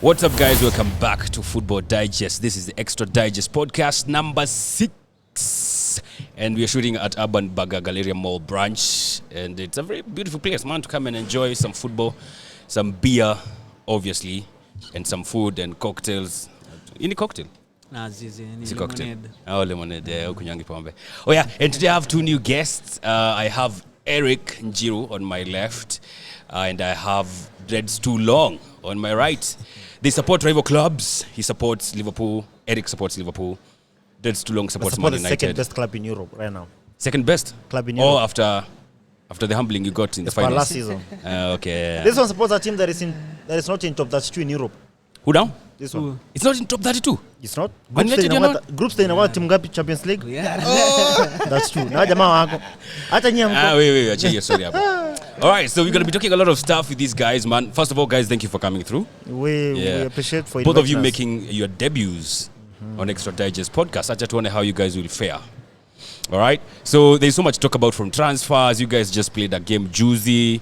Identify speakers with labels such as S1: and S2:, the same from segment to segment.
S1: What's up, guys? Welcome back to Football Digest. This is the Extra Digest podcast number 6. And we are shooting at Urban Burger Galleria Mall branch. And it's a very beautiful place, man, to come and enjoy some football, some beer, obviously, and some food and cocktails. Any cocktail?
S2: It's
S1: a cocktail. Oh, lemonade. Oh, yeah. And today I have two new guests. I have Eric Njiiru on my left. And I have Dreads Too Long on my right. They support rival clubs. He supports Liverpool. Eric supports Liverpool. Dreads Too Long supports Man United.
S3: The second best club in Europe right now.
S1: Second best?
S3: Club in Europe.
S1: Oh, after the humbling you got in the finals.
S3: Last season.
S1: Okay.
S3: This one supports a team that is not in top 32 in Europe.
S1: Who now?
S3: This one.
S1: It's not in top 32?
S3: It's not.
S1: Group
S3: stage in our team gapi Champions League.
S2: Yeah.
S3: Oh. That's true. Na jamaa wako. Hata nyinyi
S1: wait. Actually, sorry. All right, so we're going to be talking a lot of stuff with these guys, man. First of all, guys, thank you for coming through.
S3: We appreciate for
S1: both of you making your debuts on Extra Digest podcast. I just wonder how you guys will fare. All right, so there's so much to talk about from transfers. You guys just played a game, Juicy.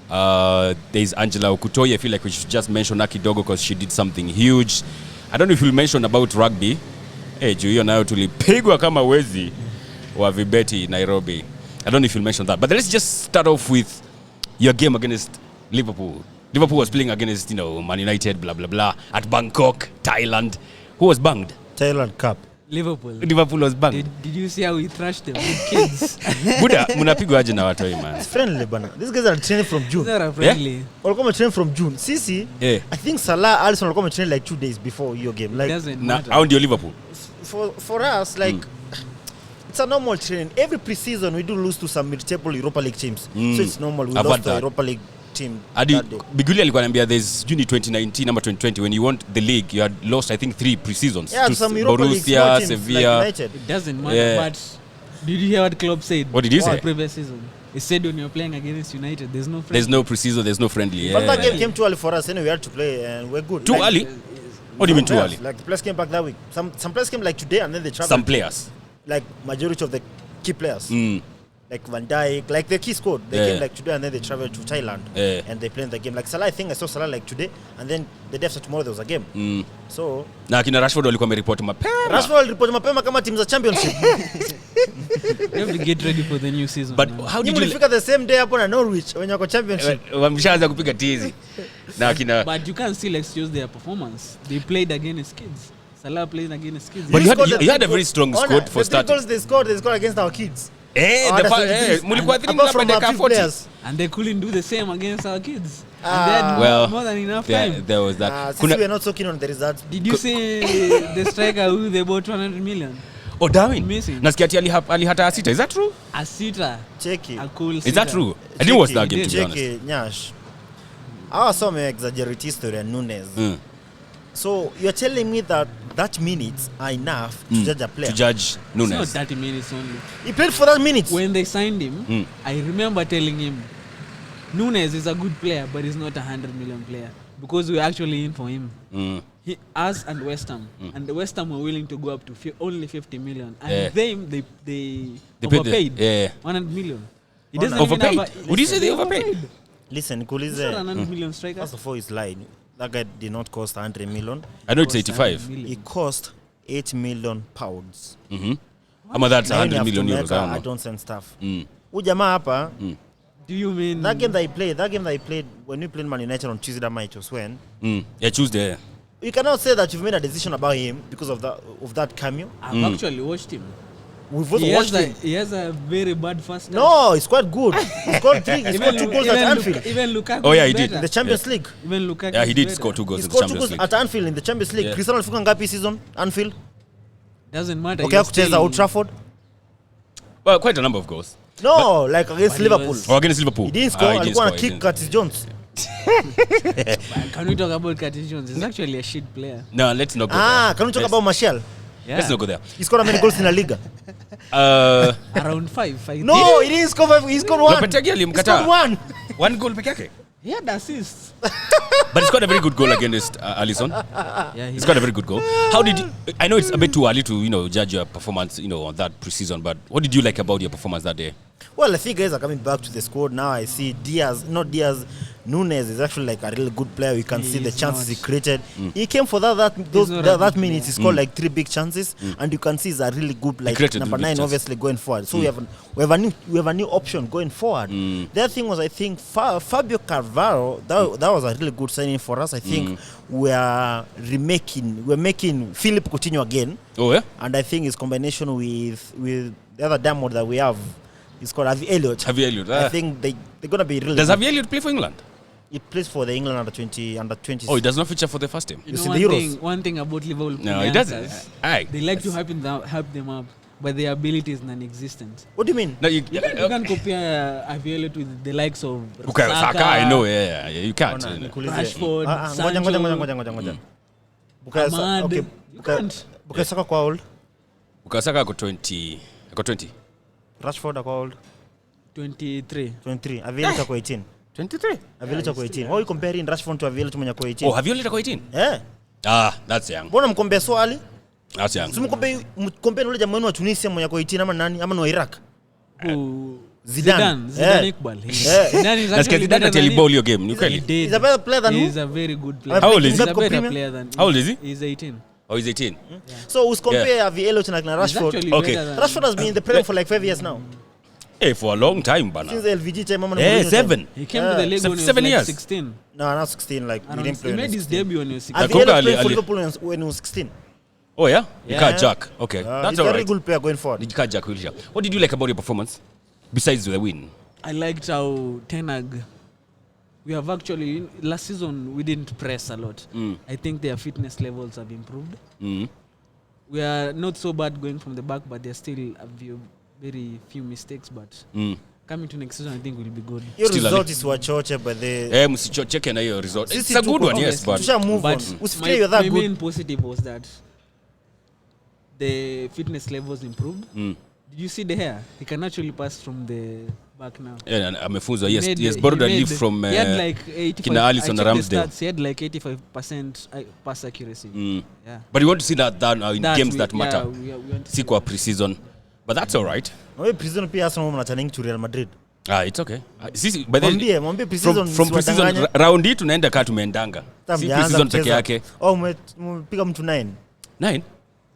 S1: There's Angela Okutoyi. I feel like we should just mention Aki Dogo because she did something huge. I don't know if you'll mention about rugby. Hey, Juyo nayo tulipigwa kama wezi wa vibeti Nairobi. I don't know if you'll mention that. But let's just start off with your game against Liverpool. Liverpool was playing against, Man United, blah, blah, blah, at Bangkok, Thailand. Who was banged?
S3: Thailand Cup.
S1: Liverpool was banged.
S2: Did you see how we thrashed them with kids?
S1: Buda, munapigwa aje na watoi, man.
S3: It's friendly, bana. These guys are training from June.
S2: They're friendly.
S3: Walikuwa training from June. Sisi, I think Salah, Alisson walikuwa training like 2 days before your game. Like,
S2: doesn't matter.
S1: How do you Liverpool?
S3: For us, like, it's a normal training. Every preseason, we do lose to some mid-table Europa League teams. So it's normal. We lost to the Europa League team that day.
S1: Biguli alikuwa anambia there's June 2019, number 2020, when you won the league, you had lost, I think, 3 preseasons.
S3: Yeah,
S1: to
S3: some Europa
S1: Borussia,
S3: League
S1: Sevilla.
S3: Like United.
S2: It doesn't matter, but did you hear what Klopp said?
S1: What did he say?
S2: Previous season. He said when you're playing against United, there's no friendly.
S1: There's no preseason, there's no friendly.
S3: But that game came too early for us. Anyway, we had to play and we're good.
S1: Too early? What do you mean too early?
S3: Like the players came back that week. Some players came like today and then they traveled.
S1: Some players?
S3: Like majority of the key players. Like Van Dijk, like the key squad. They came like today and then they traveled to Thailand. And they played the game. Like Salah, I think I saw Salah like today and then the day after tomorrow there was a game. So
S1: na kina Rashford walikuwa wameripoti mapema.
S3: Rashford aliripoti mapema kama team za championship.
S2: You have to get ready for the new season.
S1: But how did you
S3: figure the same day hapo na Norwich when wako championship?
S1: Wameshaanza kupiga tizi. Na kina
S2: But you can't still excuse their performance. They played against kids. Salah played against kids.
S1: But you had a very strong squad for starting.
S3: The goals they scored against our kids.
S1: Mulikuwa
S2: and they couldn't do the same against our kids.
S1: And
S2: they had more than enough time.
S1: There was that.
S3: Since we are not so keen on the results.
S2: Did you see the striker who they bought 200 million?
S1: Oh, Darwin. Nasikia ati alihata Asita. Is that true?
S2: Asita.
S3: Cheki.
S2: A cool
S1: Is that true? I didn't watch that game, to be honest.
S3: Cheki, Nyash. Our some exaggerate history and Nunes. So you're telling me that minutes are enough to judge a player?
S1: To judge Nunes.
S2: It's not 30 minutes only.
S3: He played for that minutes.
S2: When they signed him, I remember telling him, Nunes is a good player, but he's not a 100 million player. Because we were actually in for him. Us and West Ham. And the West Ham were willing to go up to only 50 million. And they overpaid 100 million. He doesn't
S1: overpaid?
S2: Even have
S1: Would you say they overpaid?
S3: Listen,
S2: He's not a 100 million striker.
S3: First of all, he's lying. That guy did not cost 100 million.
S1: I know it's 85.
S3: He cost 8 million pounds.
S1: Ama that's 100 million euros.
S3: I don't send stuff. Ujamaa hapa.
S2: Do you mean
S3: that game that he played when we played Man United on Tuesday, that match was when?
S1: Yeah, Tuesday.
S3: You cannot say that you've made a decision about him because of that cameo.
S2: I've actually watched him.
S3: We've also watched him.
S2: He has a very bad first half.
S3: No, he's quite good. He scored 2 goals at Anfield.
S2: Even Lukaku.
S1: Oh yeah, he did.
S3: In the Champions League.
S2: Even Lukaku.
S1: Yeah, he did score 2 goals in the Champions League.
S3: At Anfield in the Champions League. Cristiano alifunga ngapi season Anfield?
S2: Doesn't matter.
S3: Okay, kucheza Old Trafford.
S1: Well, quite a number of goals.
S3: No, like against Liverpool.
S1: Against Liverpool.
S3: He didn't score. Alikuwa na kick Curtis Jones.
S2: Can we talk about Curtis Jones? He's actually a shit player.
S1: No, let's not go there.
S3: Can we talk about Martial?
S1: Yeah. Let's not go there.
S3: He scored how many goals in La Liga?
S2: Around 5.
S3: No, he didn't score 5. He scored 1.
S1: He scored
S3: 1.
S1: 1 goal peke yake.
S2: He had assists.
S1: But he's got a very good goal against Alisson.
S2: Yeah,
S1: he's got a very good goal. How did you, I know it's a bit too early to judge your performance on that preseason, but what did you like about your performance that day?
S3: Well, I think guys are coming back to the squad now. I see Nunes is actually like a really good player. You can see the chances he created.
S1: Mm.
S3: He came for that minutes. He scored like 3 big chances, and you can see he's a really good like number 9, obviously going forward. So we have a new option going forward. The other thing was I think Fabio Carvalho. That was a really good signing for us. I think we're making Philip Coutinho again.
S1: Oh yeah.
S3: And I think his combination with the other demo that we have is called Harvey Elliott. I think they're gonna be really.
S1: Does Harvey Elliott play for England?
S3: He plays for the England under 20s.
S1: Oh, he does not feature for the first team.
S2: You know one thing about Liverpool.
S1: No, he doesn't.
S2: They like to hype them up, but their ability is non-existent.
S3: What do you mean?
S1: No, you
S2: can't compare Harvey Elliott with the likes of
S1: Saka. I know, yeah, you can't.
S2: Rashford, Sancho, Ahmad. You can't.
S3: Bukayo Saka kwa old?
S1: Bukayo Saka ako 20.
S3: Rashford ako old?
S2: 23.
S3: Harvey Elliott ako 18.
S1: 23.
S3: Harvey Elliott ako 18. How are you comparing Rashford to Harvey Elliott mwenye ako 18?
S1: Oh, Harvey Elliott ako 18?
S3: Yeah.
S1: That's young.
S3: Mbona mkompea so early?
S1: That's young.
S3: So mkompea nule jamaa wa Tunisia mwenye ako 18 ama nani? Ama no Iraq?
S2: Zidane Iqbal. Zidane is actually better than
S1: him. Your game.
S3: He's a better player than who?
S2: He's a very good player.
S1: How old is he?
S2: He's a better player than
S1: How old is he?
S2: He's 18.
S1: Oh, he's 18.
S3: So we compare Harvey Elliott and Rashford.
S1: Okay.
S3: Rashford has been in the Premier for like 5 years now.
S1: Hey, for a long time, bana.
S3: Since the LVG time.
S1: Yeah, 7.
S2: He came to the league when he was
S1: 7
S2: like
S1: years.
S2: 16.
S3: No, not 16. Like he didn't play.
S2: He made his debut when he was 16.
S3: Harvey Elliott played for Liverpool when he was 16.
S1: Oh yeah? You can't jack. Okay. That's
S3: he's
S1: all
S3: a
S1: right.
S3: very good player going forward.
S1: You can't jack, Wilshire. What did you like about your performance? Besides the win?
S2: I liked how Ten Hag, we have actually, last season we didn't press a lot. I think their fitness levels have improved. We are not so bad going from the back, but there's still very few mistakes. But coming to next season, I think we'll be good.
S3: Your result is wachoche, but the...
S1: Msichocheke na hiyo result. It's a good one, yes, but...
S2: My main positive was that the fitness levels improved. Did you see the hair? He can actually pass from the back now.
S1: Yeah, amefunzwa. Yes, he has borrowed a leaf from
S2: he had like 85,
S1: Kina Alisson Ramsdale.
S2: He had like 85% pass accuracy. Yeah.
S1: But you want to see that in games that matter.
S2: We want to
S1: see kwa pre-season. But that's all right.
S3: Pre-season pia Arsenal mnaturning to Real Madrid.
S1: It's okay. By the
S3: mwambie pre-season
S1: from pre-season round hii tunaenda kaa tumeendanga. Si pre-season peke yake.
S3: Oh, mpiga mtu 9.
S1: 9?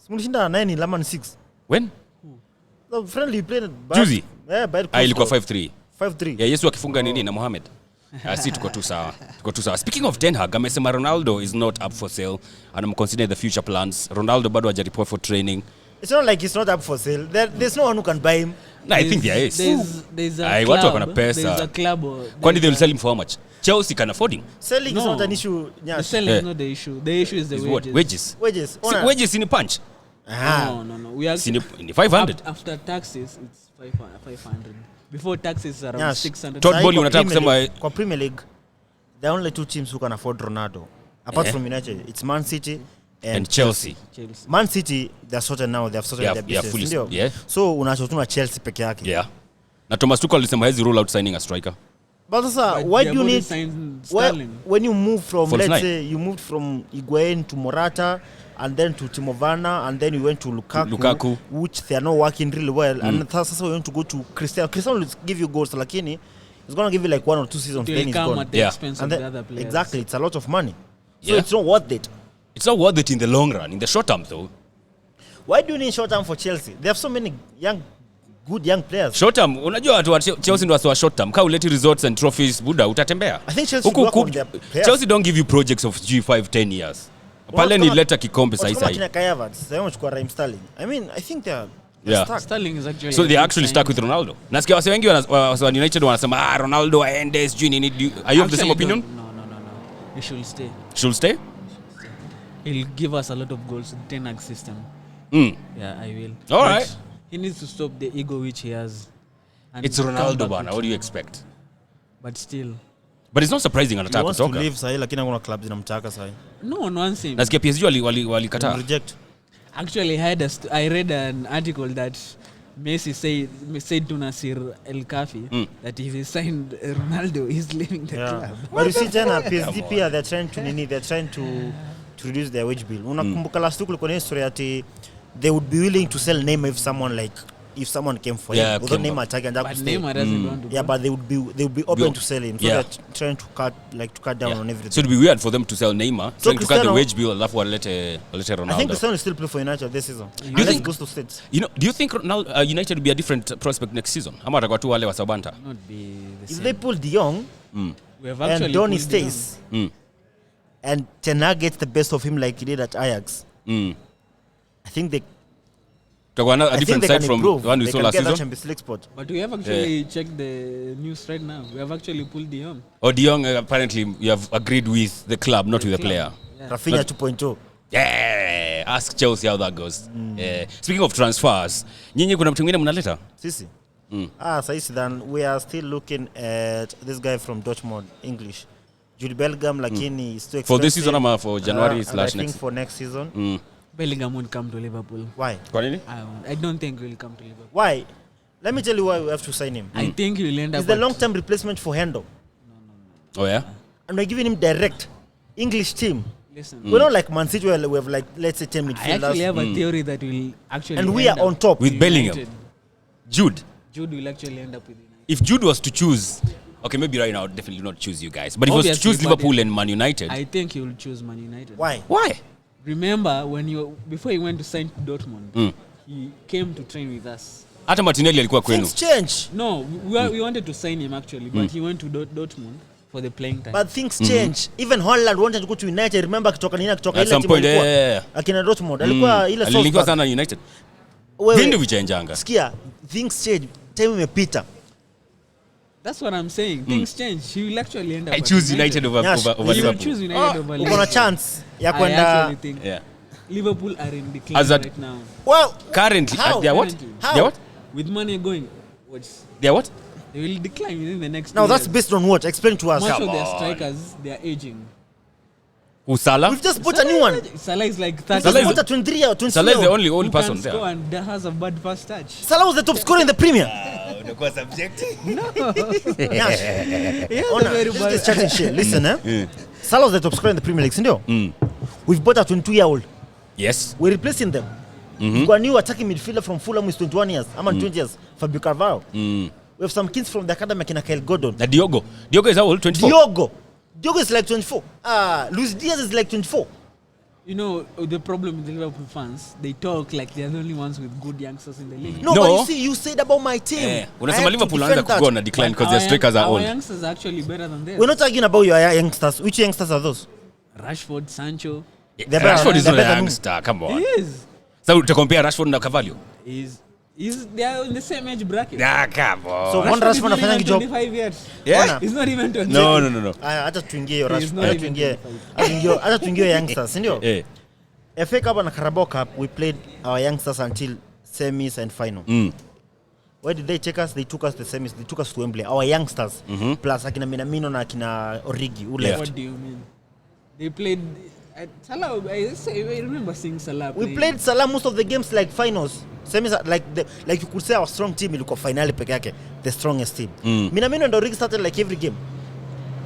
S3: Simulishinda 9 Laman 6.
S1: When?
S3: The friendly played
S1: Juzi?
S3: Yeah, by
S1: ilikuwa 5-3.
S3: 5-3.
S1: Yeah, Yesu akifunga nini na Mohamed. Si tuko tu sawa. Speaking of Ten Hag, amesema Ronaldo is not up for sale and I'm considering the future plans. Ronaldo bado hajareport for training.
S3: It's not like he's not up for sale. There's no one who can buy him.
S1: No, I think there is.
S2: There's a club.
S1: Kwani they will sell him for how much? Chelsea can afford him.
S3: Selling is not an issue.
S2: The selling is not the issue. The issue is the wages.
S3: Wages.
S1: Wages in a punch.
S2: No. We are
S1: in 500.
S2: After taxes, it's 500. Before taxes, around 600.
S1: Todd Bowley unataka kusema
S3: kwa Premier League, there are only 2 teams who can afford Ronaldo. Apart from United, it's Man City and Chelsea. Man City, they're sorted now. They have sorted their business.
S1: Yeah.
S3: So unachotuna Chelsea peke yake.
S1: Yeah. Na Thomas Tuchel alisema hezi rule out signing a striker.
S3: But why do you need when you move from say you moved from Higuain to Morata and then to Timo Werner and then you went to Lukaku, which they are not working really well, and sasa we want to go to Cristiano. Cristiano will give you goals, lakini it's going to give you like 1 or 2 seasons, then he's gone.
S2: At the expense of the other players.
S3: Exactly, it's a lot of money. So it's not worth it.
S1: It's not worth it in the long run. In the short term, though.
S3: Why do you need short term for Chelsea? They have so many good young players.
S1: Short term, unajua watu wa Chelsea ndio wa short term. Ka uleti results and trophies, buda utatembea.
S3: I think Chelsea
S1: don't give you projects of G5-10 years. Pale ni leta kikombe sasa hivi.
S3: I mean, I think they're
S2: stuck. Sterling is actually
S1: so they're actually stuck with Ronaldo. Nasikia wase wengi wa United wanasema Ronaldo aende sijui nini. Are you of the same opinion?
S2: No. He should stay.
S1: Should stay?
S2: He'll give us a lot of goals in the Ten Hag system. Yeah, I will.
S1: All right.
S2: He needs to stop the ego which he has. And
S1: it's Ronaldo, bana. What do you expect?
S2: But still.
S1: But it's not surprising anataka
S3: kutoka. He wants
S1: to
S3: leave sahi lakini hakuna clubs zinamtaka sahi.
S2: No, nonsense.
S1: Nasikia PSG walikataa.
S3: Reject.
S2: Actually, I read an article that Messi said to Nasir El Khafi that if he signed Ronaldo, he's leaving the club.
S3: But you see, Jana, PSG pia, they're trying to reduce their wage bill. Unakumbuka last week kulikuwa na history ati they would be willing to sell Neymar if someone like if someone came for him. Although Neymar attacking
S2: but Neymar doesn't want to go.
S3: Yeah, but they would be open to sell him. So they're trying to cut down on everything.
S1: So it would be weird for them to sell Neymar,
S3: So
S1: trying to cut the wage bill, alafu walete Ronaldo.
S3: I think Cristiano will still play for United this season.
S1: You think
S3: goes to States?
S1: Do you think United will be a different prospect next season? Ama atakuwa tu wale wa Sabanta?
S2: Not be the
S3: If
S2: same.
S3: they pull De Jong
S2: We have
S3: and
S2: actually
S3: Donny
S2: pulled De Jong.
S3: stays and Ten Hag gets the best of him like he did at Ajax, I think they
S1: A different side from the one we saw last season.
S3: Champions League spot.
S2: But we have actually checked the news right now. We have actually pulled De Jong.
S1: Or De Jong, apparently you have agreed with the club, not with the player.
S2: Yeah.
S3: Rafinha 2.0.
S1: Yeah, ask Chelsea how that goes. Speaking of transfers, nyinyi kuna mtu mwingine mnaleta?
S3: Sisi. Saisi then we are still looking at this guy from Dortmund, English. Jude Bellingham, lakini is too expensive.
S1: For this season or for January /
S3: I think
S1: next?
S3: for next season.
S2: Bellingham won't come to Liverpool.
S3: Why?
S1: Kwa nini?
S2: I don't think he'll come to Liverpool.
S3: Why? Let me tell you why we have to sign him.
S2: I think he'll end up
S3: He's the
S2: at-
S3: long-term replacement for Hendo.
S1: Oh yeah?
S3: And we're giving him direct English team.
S2: Listen,
S3: We're not like Man City where we have like, let's say 10
S2: I actually
S3: midfielders.
S2: have a theory that will actually
S3: And we
S2: end
S3: are on
S2: up
S3: top.
S1: With
S2: with
S1: Bellingham.
S2: United.
S1: Jude.
S2: Jude will actually end up with United.
S1: If Jude was to choose, okay, maybe right now, I'd definitely not choose you guys. But if he was to
S2: Obviously,
S1: choose
S2: but
S1: Liverpool and Man United,
S2: I think he will choose Man United.
S3: Why?
S1: why?
S2: Remember before he went to sign Dortmund, he came to train with us.
S1: Hata Martinelli alikuwa kwenu.
S3: Things change.
S2: No, we wanted to sign him actually, but he went to Dortmund for the playing time.
S3: But things change. Even Holland wanted to go to United. Remember akitoka
S1: At some point,
S3: akina Dortmund. Alikuwa ile
S1: alilikuwa
S3: soft.
S1: sana United.
S3: Wewe,
S1: Vindu vichenjanga.
S3: Sikia, things change. Time imepita.
S2: That's what I'm saying. Things change. He will actually end up.
S1: I
S2: at
S1: choose United over
S3: Yes.
S1: over
S2: He will
S1: Liverpool.
S2: choose United over
S3: Uko na
S2: Liverpool.
S3: chance ya
S2: I
S3: kwenda.
S2: actually think
S1: Yeah.
S2: Liverpool are in decline
S1: As at-
S2: right now.
S3: Well,
S1: Currently,
S3: How?
S1: they're what?
S2: Currently.
S3: How?
S1: They're what?
S2: With money going,
S1: They're what?
S2: they will decline within the next.
S3: now
S2: 2
S3: that's
S2: years.
S3: based on what? Explain to us.
S2: Most
S1: Come
S2: of their
S1: on.
S2: strikers, they are aging.
S1: Who, Salah?
S3: We've just bought a new one.
S2: Salah is like 30.
S1: Salah
S3: Just
S1: is-
S3: bought a 23 or 24.
S1: Salah is the only
S2: who
S1: person
S2: can
S1: there.
S2: score and that has a bad first touch.
S3: Salah was the top scorer in the Premier.
S2: He has a
S3: Ona,
S2: very
S3: this
S2: bad.
S3: is chatting shit. Listen, Salah was the top scorer in the Premier League, sindio? We've bought a 22-year-old.
S1: Yes.
S3: We're replacing them. We've got a new attacking midfielder from Fulham who's 21 years. I'm 20 years. Fabio Carvalho. We have some kids from the academy, like Kyle Gordon.
S1: The Diogo. Diogo is how old? 24?
S3: Diogo is like 24. Luis Diaz is like 24.
S2: You know, the problem with the Liverpool fans, they talk like they're the only ones with good youngsters in the league.
S3: No,
S1: No.
S3: but you see, you said about my team. I
S1: Unasema
S3: have to
S1: Liverpool
S3: defend
S1: anaanza
S3: that.
S1: kugo na decline because
S2: Our
S1: their strikers are
S2: our
S1: old.
S2: youngsters are actually better than theirs.
S3: We're not talking about your youngsters. Which youngsters are those?
S2: Rashford, Sancho.
S3: They're better-
S1: Rashford is
S3: they're
S1: not a
S3: better than
S1: youngster. Come
S2: He
S1: on.
S2: is.
S1: So to compare Rashford na Carvalho?
S2: They are in the same age bracket.
S1: Ah, come on.
S3: So one
S2: Rashford is
S3: Rashford
S2: not even
S3: anafanya job.
S2: 25 yet.
S1: Yeah.
S2: He's not even 20.
S1: No.
S3: Hata tuingie hiyo
S2: He is
S3: Rashford.
S2: not
S3: Hata
S2: even
S3: tuingie
S2: 25.
S3: hata tuingie hiyo youngsters, si ndio?
S1: Eh.
S3: FA Cup and Carabao Cup, we played our youngsters until semis and final. Where did they take us? They took us the semis. They took us to Wembley. Our youngsters, plus akina Minamino na akina Origi, who left.
S2: What do you mean? They played. Salah, I remember seeing Salah
S3: We
S2: play.
S3: played Salah most of the games like finals. Semis, like you could say our strong team ilikuwa finali peke yake, the strongest team. Minamino and Origi started like every game.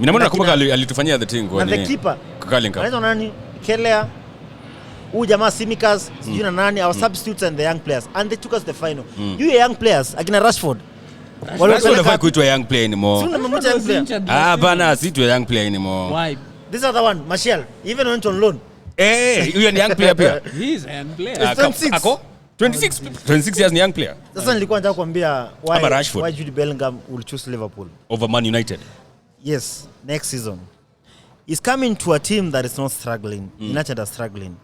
S1: Minamona
S3: Na
S1: nakumbuka
S3: kina-
S1: alitufanyia the thing
S3: Na the keeper,
S1: Kukalinka.
S3: anaitwa nani? Kelea. Huyu jamaa Simikas, sijui na nani, our substitutes and the young players. And they took us the final. You young players, akina Rashford.
S1: Rashford hafai kuitwa young player anymore.
S3: Sio
S2: Rashford
S3: mmoja young
S2: was
S3: player.
S2: injured
S1: Ah,
S2: last
S1: bana, si tuwe young player anymore.
S2: Why?
S3: This other one, Martial, even went on loan.
S1: Eh, huyo ni young player pia.
S2: He is a young player.
S3: It's 26.
S1: Ako? 26 years ni young player
S3: Sasa nilikuwa nataka kuambia
S1: Ama Rashford.
S3: why Jude Bellingham will choose Liverpool.
S1: over Man United.
S3: Yes, next season. He's coming to a team that is not struggling. United are struggling.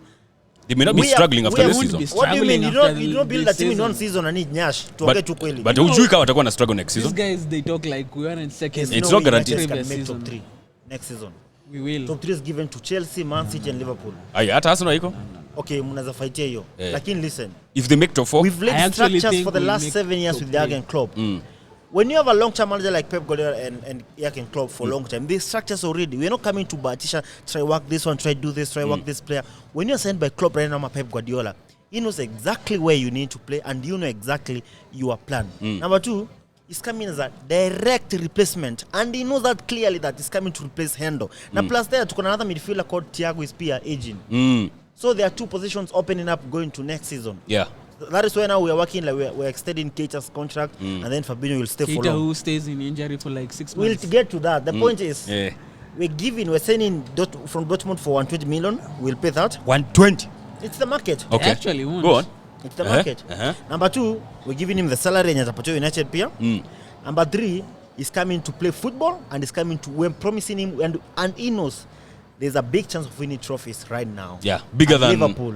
S1: They may not be struggling after this
S2: won't
S1: season.
S2: be
S3: What do you mean?
S2: struggling
S3: You
S2: after
S3: don't build a
S2: this
S3: team in
S2: season.
S3: one season and need nyash. Tuongee tu kweli.
S1: But hujui kama watakuwa na struggle next
S2: These
S1: season.
S2: guys, they talk like we are in second.
S3: There's
S1: It's
S3: no
S1: not
S3: way
S1: guaranteed.
S3: United can
S2: Previous
S3: make top
S2: season.
S3: 3 next season.
S2: We will.
S3: Top 3 is given to Chelsea, Man City and Liverpool.
S1: Aya, hata Arsenal iko.
S3: Okay, mnaweza fightia hiyo. Lakini listen,
S1: If they make top 4,
S3: we've laid
S2: I actually
S3: structures
S2: think
S3: for the
S2: we'll
S3: last
S2: make
S3: 7 years
S2: top
S3: with Jurgen Klopp. When you have a long-term manager like Pep Guardiola and Jurgen Klopp for a long time, these structures already. We're not coming to Batisha, try work this one, try do this, try work this player. When you're signed by Klopp right now, Pep Guardiola, he knows exactly where you need to play and you know exactly your plan. Number 2, he's coming as a direct replacement and he knows that clearly that he's coming to replace Hendo. Now plus there, tuko na another midfielder called Thiago is aging. So there are 2 positions opening up going to next season.
S1: yeah.
S3: That is why now we are working, like we're extending Keita's contract, and then Fabinho will stay for
S2: Keita
S3: long.
S2: who stays in injury for like 6
S3: We'll
S2: months.
S3: get to that. The point is,
S1: Yeah.
S3: we're sending from Dortmund for 120 million. We'll pay that.
S1: 120.
S3: It's the market.
S1: Okay.
S2: They actually won't.
S1: Go on.
S3: It's the market. Number 2, we're giving him the salary and Zapatero United Pia. Number 3, he's coming to play football and he's coming to, we're promising him, and he knows there's a big chance of winning trophies right now.
S1: Yeah, bigger than
S3: Liverpool,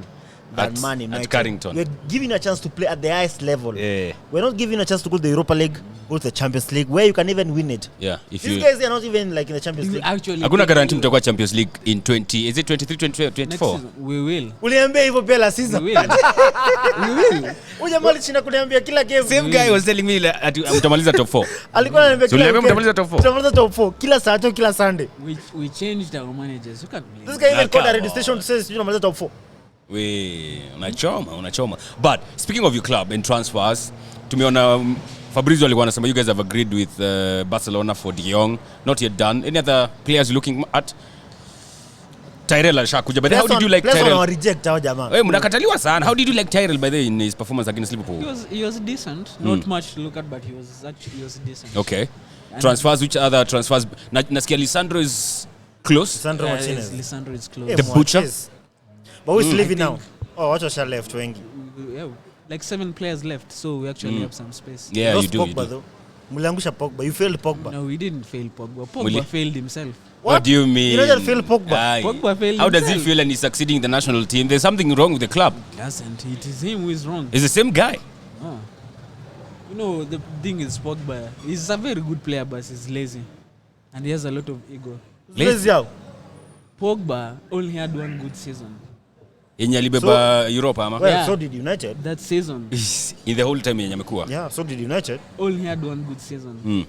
S3: than Man United.
S1: At Carrington.
S3: We're giving a chance to play at the highest level.
S1: Yeah.
S3: We're not giving a chance to go to the Europa League, go to the Champions League, where you can even win it.
S1: Yeah. If
S3: These
S1: you
S3: guys are not even like in the Champions
S2: You
S3: League.
S2: actually
S1: Hakuna
S2: think
S1: guarantee
S2: we-
S1: mtakuwa Champions League in 20. Is it 23, 24,
S2: next
S1: 24?
S2: season, we will.
S3: Uliambia hivyo pia la season.
S2: We will. We will.
S3: Huyu jamaa alishinda kuniambia kila game.
S1: Same guy was telling me ati mtamaliza top 4.
S3: Alikuwa ananiambia
S1: So
S3: kila
S1: uliambia
S3: weekend,
S1: mtamaliza top 4?
S3: tutamaliza top 4 kila Saturday kila Sunday.
S2: We changed our managers. You can't blame
S3: This
S2: them.
S3: guy even called a
S1: come
S3: radio station to say tunamaliza top 4.
S1: We unachoma. But speaking of your club and transfers, tumeona Fabrizio alikuwa anasema you guys have agreed with Barcelona for De Jong, not yet done. Any other players you're looking at? Tyrell alishakuja, but how did you like Tyrell?
S3: Players reject hao jamaa.
S1: Hey, mnakataliwa sana. How did you like Tyrell by the way in his performance against Liverpool?
S2: He was decent. Not much to look at, but he was decent.
S1: Okay. Transfers, which other transfers? Nasikia Lisandro is close.
S3: Sandro
S2: Yeah,
S3: Martinez.
S2: Lisandro is close.
S3: Yeah,
S1: The butcher?
S3: Martinez. But who's leaving
S2: I
S3: now? Oh, watu washa left wengi.
S2: Yeah, like 7 players left, so we actually have some space.
S1: Yeah,
S3: Lost
S1: you do.
S3: Pogba though. Muliangusha Pogba. You failed Pogba.
S2: No, we didn't fail Pogba. Pogba
S1: Really?
S2: failed himself.
S1: What do you mean?
S3: United failed Pogba.
S1: Aye.
S2: Pogba failed
S1: How does he
S2: himself.
S1: feel and he's succeeding in the national team? There's something wrong with the club.
S2: Doesn't. It is him who is wrong.
S1: It's the same guy.
S2: Oh. You know, the thing is Pogba. He's a very good player, but he's lazy. And he has a lot of ego.
S3: Lazy yao.
S2: Pogba only had 1 good season.
S1: Yenye alibeba Europa ama?
S3: Well,
S2: Yeah.
S3: so did United.
S2: That season,
S1: In the whole time yenye amekuwa.
S3: Yeah, so did United.
S2: only had 1 good season.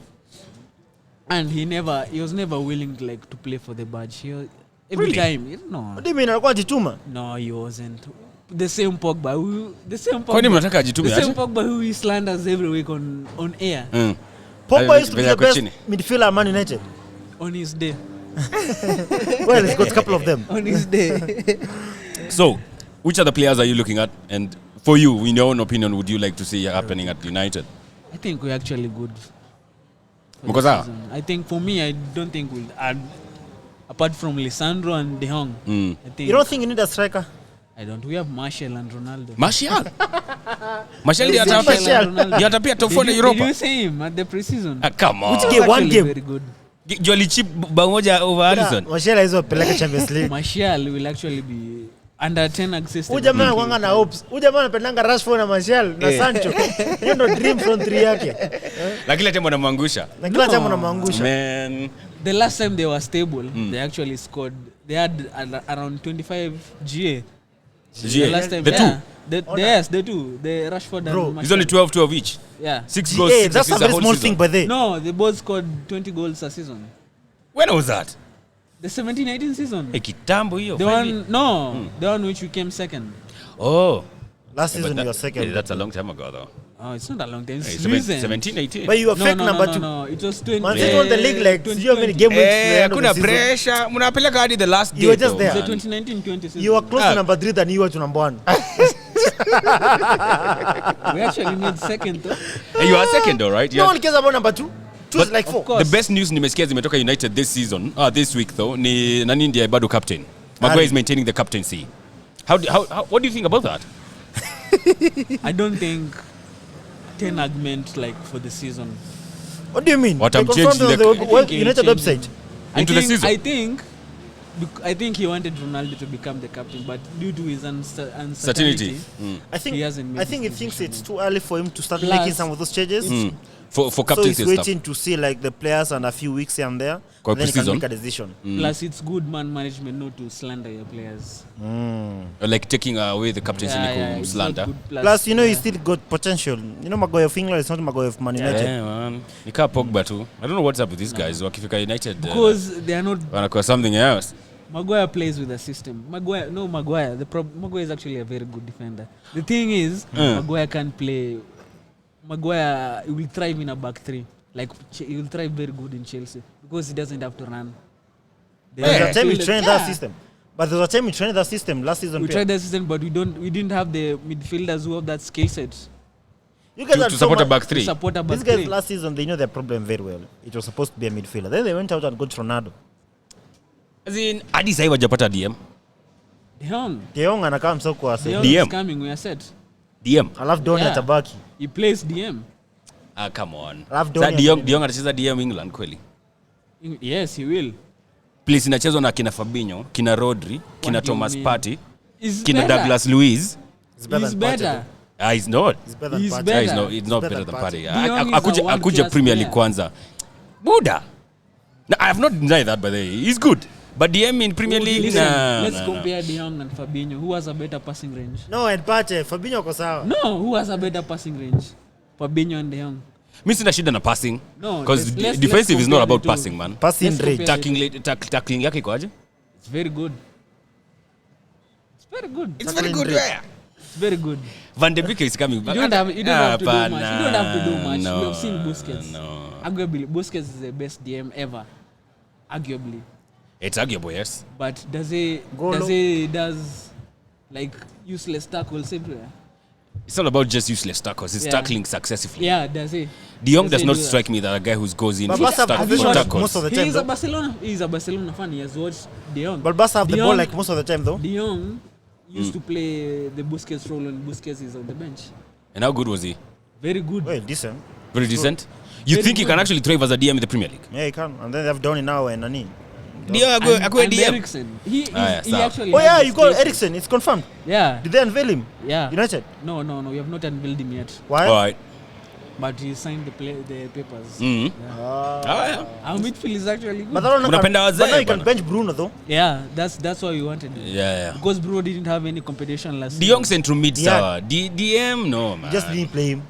S2: And he was never willing to play for the badge. Every
S1: Really?
S2: time, no.
S3: What do you mean alikuwa jituma?
S2: No, he wasn't. The same Pogba
S1: Kwani mnataka ajitume
S2: the same
S1: aje?
S2: Pogba who he slanders every week on air.
S3: Pogba used to be
S1: Venye
S3: the
S1: ako
S3: best
S1: chini.
S3: midfielder at Man United.
S2: On his day.
S3: Well, he's got a couple of them.
S2: On his day.
S1: So, which other players are you looking at? And for you, in your own opinion, would you like to see happening at United?
S2: I think we're actually good. for
S1: Because
S2: this season. I think for me, I don't think we'll add, apart from Lisandro and De Jong. I think
S3: You don't think you need a striker?
S2: I don't. We have Martial and Ronaldo.
S1: Martial. Martial ndiye
S3: Martial.
S1: atapia. Ndiye atapia top 4 na
S2: Did
S1: Europa.
S2: you see him at the preseason?
S1: Come on.
S3: Which
S2: He
S3: game?
S2: was
S3: One
S2: actually
S3: game?
S2: Very good.
S1: Jolly chip bao moja over Harrison.
S3: Martial hizo peleka Champions League.
S2: Martial will actually be under 10 assists.
S3: Huyu jamaa anakuanga na hopes. Huyu jamaa anapendanga Rashford na Martial na Sancho. Hiyo ndo dream front 3 yake.
S1: Na kila time wanamwangusha.
S3: Na kila
S2: No.
S3: time unamwangusha.
S1: Man.
S2: The last time they were stable, they actually scored. They had around 25 GA. The last time,
S1: The
S2: yeah.
S1: two.
S2: Yes, the two. The Rashford
S3: Bro,
S2: and
S1: He's only
S2: Martial.
S1: 12 each.
S2: Yeah.
S1: 6 goals,
S3: Hey,
S1: 6
S3: that's a
S1: assists
S3: very
S1: whole
S3: small
S1: season.
S3: thing by the.
S2: No, they both scored 20 goals a season.
S1: When was that?
S2: The 17-18 season.
S1: Kitambo hiyo.
S2: The one, no, the one which we came second.
S1: Oh.
S3: Last
S1: Yeah,
S3: season
S1: but
S3: you were
S1: that-
S3: second.
S1: That's a long time ago though.
S2: Oh, it's not a long time. It's
S1: Hey,
S2: recent.
S1: 17, 18.
S3: But you were fake number 2.
S2: No, it was 20.
S3: Man City won the league like you have many game wins. to the end of the
S1: Kuna
S3: season.
S1: pressure. Mnapeleka hadi the last
S3: You were
S1: day
S3: just
S1: though,
S3: there.
S2: The
S1: man.
S2: 2019-20 season.
S3: You were close
S1: Ah.
S3: to number 3 than you were to number 1.
S2: We actually made second though.
S1: Hey, you are second though, right?
S3: No
S1: Yeah.
S3: one cares about number 2. 2 is like 4.
S2: Of course.
S1: The best news nimesikia zimetoka United this season, this week though, ni nani ndiye bado captain. Maguire
S3: Harry.
S1: is maintaining the captaincy. How, what do you think about that?
S2: I don't think Ten Hag meant for the season.
S3: What do you mean?
S1: What
S3: They
S1: I'm
S3: confirmed
S1: changing
S3: on
S1: the-
S3: the
S2: I think he'll
S3: United
S2: change
S3: website.
S2: him.
S1: Into the season.
S2: I think he wanted Ronaldo to become the captain, but due to his
S1: Certainty.
S2: uncertainty,
S3: I think
S2: He hasn't made
S3: I think he
S2: his
S3: thinks
S2: decision
S3: it's too early for him to start
S2: Plus,
S3: making some of those changes.
S1: For
S3: So
S1: captaincy
S3: he's
S1: and stuff.
S3: waiting to see the players and a few weeks here and there.
S1: Kwa
S3: And then he can
S1: pre-season.
S3: make a decision.
S2: plus it's good man management not to slander your players.
S1: Like taking away the captaincy
S2: it's not
S1: slander.
S2: good.
S3: Plus, he's still got potential. Maguire of England is not Maguire of Man United.
S1: Yeah, man. Nika Pogba too. I don't know what's up with these guys. Wakifika United.
S2: Because they are not.
S1: Wanakuwa something else.
S2: Maguire plays with a system. Maguire. Maguire is actually a very good defender. The thing is, Maguire can't play. Maguire will thrive in a back 3. He will thrive very good in Chelsea because he doesn't have to run.
S3: By the time he
S2: midfielder-
S3: trained that system. But there was a time we trained that system last season.
S2: We tried that system, but we didn't have the midfielders who have that skill set.
S3: You guys
S1: To support a back three.
S2: To support a back
S3: These guys
S2: three.
S3: last season, they know their problem very well. It was supposed to be a midfielder. Then they went out and got Ronaldo.
S1: As in, hadi sasa wajapata DM.
S2: De
S3: Jong anakaa msoko wa
S2: Jong
S1: DM.
S2: is coming, we are set.
S1: DM.
S3: alafu Doni
S2: Yeah.
S3: atabaki.
S2: He plays DM.
S1: Ah, come on.
S3: Alafu
S1: Sasa
S3: Doni
S1: De Jong atacheza DM England kweli?
S2: Yes, he will.
S1: Please inachezwa na kina Fabinho, kina Rodri, kina
S2: do you
S1: Thomas
S2: mean?
S1: Partey,
S2: He's
S1: kina
S2: better.
S1: Douglas Luiz.
S3: He's better
S2: He's
S3: than
S2: better.
S3: Partey,
S1: Ah, he's not.
S3: He's better than
S2: He's
S3: Partey.
S2: better.
S1: He's not
S3: better
S1: better
S3: than
S1: than Partey.
S2: De Jong is a
S1: Akuja
S2: world-class
S1: Premier League
S2: player.
S1: kwanza. Buda. No, I have not denied that by the way. He's good. But DM in Premier League,
S2: Listen,
S1: nah,
S2: let's
S1: nah,
S2: compare De Jong and Fabinho. Who has a better passing range?
S3: No, and Partey, Fabinho ko sawa.
S2: No, who has a better passing range? Fabinho and De Jong.
S1: Mimi sina shida na passing.
S2: No,
S1: Because
S2: let's
S1: defensive is not
S2: compare
S1: about
S2: the two.
S1: passing, man.
S3: Passing
S2: Let's
S3: rate.
S2: compare-
S1: Tackling yake ikoaje?
S2: It's very good. It's very good.
S1: It's
S3: very good
S1: where?
S2: It's very good.
S1: Van de Beek is coming back.
S2: You don't have to do much. You
S1: Hapana.
S2: don't have to do much.
S1: No,
S2: We have seen Busquets.
S1: No.
S2: Arguably, Busquets is the best DM ever. Arguably.
S1: It's arguable, yes.
S2: But does like useless tackles everywhere?
S1: It's not about just useless tackles. It's
S2: Yeah.
S1: tackling successfully.
S2: Yeah, does he?
S1: De Jong does
S2: he
S1: not
S2: do that?
S1: strike me that a guy who goes in
S3: But
S1: for
S3: Barca have
S2: you watched
S1: tackles.
S3: most of the time,
S2: He's a
S3: though.
S2: Barcelona fan. He has watched De Jong.
S3: But Barca have the
S2: De
S3: ball
S2: Jong-
S3: like most of the time, though.
S2: De Jong used to play the Busquets role when Busquets is on the bench.
S1: And how good was he?
S2: Very good.
S3: Well, decent.
S1: Very decent. You
S2: Very
S1: think he
S2: good.
S1: can actually thrive as a DM in the Premier League?
S3: Yeah, he can. And then they have Doni now and Nani.
S1: De Jong, ako
S2: And
S1: DM.
S2: Eriksen. He
S1: yeah,
S2: he
S1: sawa.
S2: actually.
S3: Oh
S2: has
S3: yeah,
S2: the
S3: you got
S2: skill set.
S3: Eriksen. It's confirmed.
S2: Yeah.
S3: Did they unveil him?
S2: Yeah.
S3: United.
S2: No, we have not unveiled him yet.
S3: Why?
S1: All right.
S2: But he signed the papers.
S1: Mhm.
S3: Ah.
S1: Yeah.
S2: Our midfield is actually good.
S3: But that one
S1: Unapenda wazee,
S3: but now you can
S1: bana.
S3: bench Bruno though.
S2: Yeah, that's why we wanted him.
S1: Yeah.
S2: Because Bruno didn't have any competition last
S1: De
S2: season.
S1: Jong central mid
S3: Yeah.
S1: sawa. DM no man.
S3: You just didn't play him.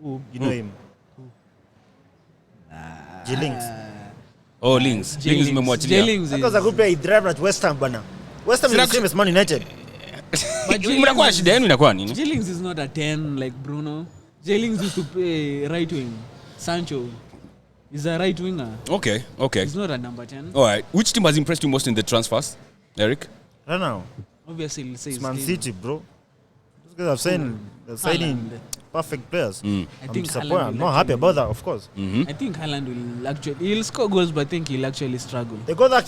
S2: Who?
S3: You know him. J-Links.
S1: Oh, Links. Links umemwachilia.
S2: J-Links
S3: That was a good player. He drive at West Ham, bana. West Ham is the same as Man United.
S2: But
S1: Mnakuwa na shida yenu inakuwa nini?
S2: J-Links is not a 10 like Bruno. J-Links used to play right wing. Sancho is a right winger.
S1: Okay.
S2: He's not a number 10.
S1: All right. Which team has impressed you most in the transfers, Eric?
S3: Right now,
S2: Obviously, he'll say
S3: it's
S2: his
S3: Man
S2: team.
S3: City, bro. Those guys have signing
S2: Haaland.
S3: perfect players.
S2: I
S3: I'm
S2: think
S3: disappointed.
S2: Haaland
S3: I'm
S2: will
S3: not happy
S2: actually-
S3: about that, of course.
S2: I think Haaland will actually he'll score goals, but I think he'll actually struggle.
S3: They got that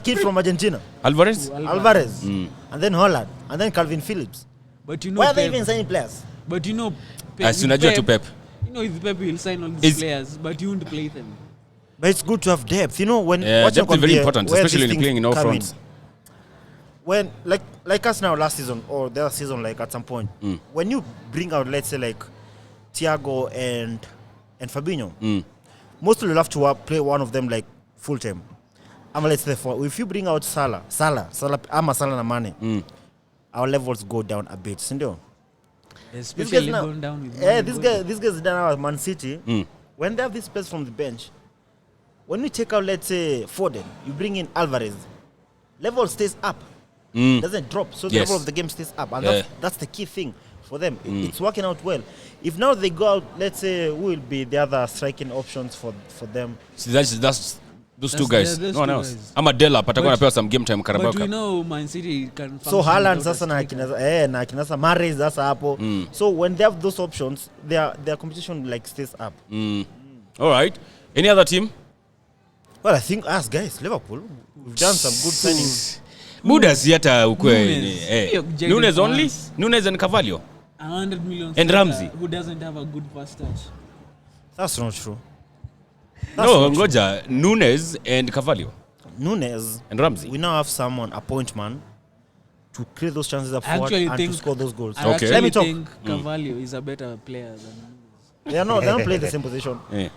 S3: kid from Argentina,
S1: Alvarez?
S3: Alvarez, and then Holland, and then Calvin Phillips.
S2: But you know,
S3: Why are they
S2: Pep,
S3: even signing players?
S2: but you know,
S1: As soon as you to Pep.
S2: You know, with Pep, he'll sign all these
S1: Is-
S2: players, but you won't play them.
S3: But it's good to have depth. You know, when
S1: Yeah,
S3: watching
S1: depth is very
S3: compare
S1: important,
S3: where
S1: especially
S3: these
S1: when you're playing in all
S3: things come
S1: fronts.
S3: When like us now last season or the other season, like at some point, when you bring out, let's say, like Thiago and Fabinho, mostly you'll have to play one of them like full time. Let's say if you bring out Salah, Salah na Mane, our levels go down a bit. Sindio?
S2: Especially going down with
S3: Yeah,
S2: Mane
S3: these
S2: going.
S3: guys down at Man City. When they have this players from the bench, when we take out, let's say, Foden, you bring in Alvarez, level stays up. Doesn't drop, so the
S1: Yes.
S3: level of the game stays up, and
S1: Yeah.
S3: that's the key thing for them. It's working out well. If now they go out, let's say, who will be the other striking options for them?
S1: See, that's those two guys.
S2: those
S1: No one
S2: two
S1: else.
S2: guys.
S1: I'm a Dela, but I'm
S2: But-
S1: going to play some game time Carabao
S2: But we
S1: Cup.
S2: know Man City can.
S3: So
S2: function
S3: Haaland
S2: without a
S3: sasa na
S2: striker.
S3: akina sasa Mahrez sasa hapo. So when they have those options, their competition like stays up.
S1: All right. Any other team?
S3: Well, I think us guys, Liverpool, we've done some good signings.
S1: Buda si hata ukwe.
S2: Nunes.
S1: Eh.
S2: Jadon
S1: Nunes only?
S2: Sancho.
S1: Nunes and Carvalho?
S2: 100 million.
S1: And
S2: striker
S1: Ramsey.
S2: who doesn't have a good first touch.
S3: That's not true.
S1: No, ngoja. Nunes and Carvalho.
S3: Nunes
S1: And Ramsey.
S3: we now have someone, a point man, to create those chances up
S2: I
S3: forward
S2: actually
S3: and
S2: think-
S3: to score those goals.
S2: I
S1: Okay.
S2: actually
S3: Let me talk.
S2: think Carvalho is a better player than.
S3: They don't play the same position.
S1: Eh.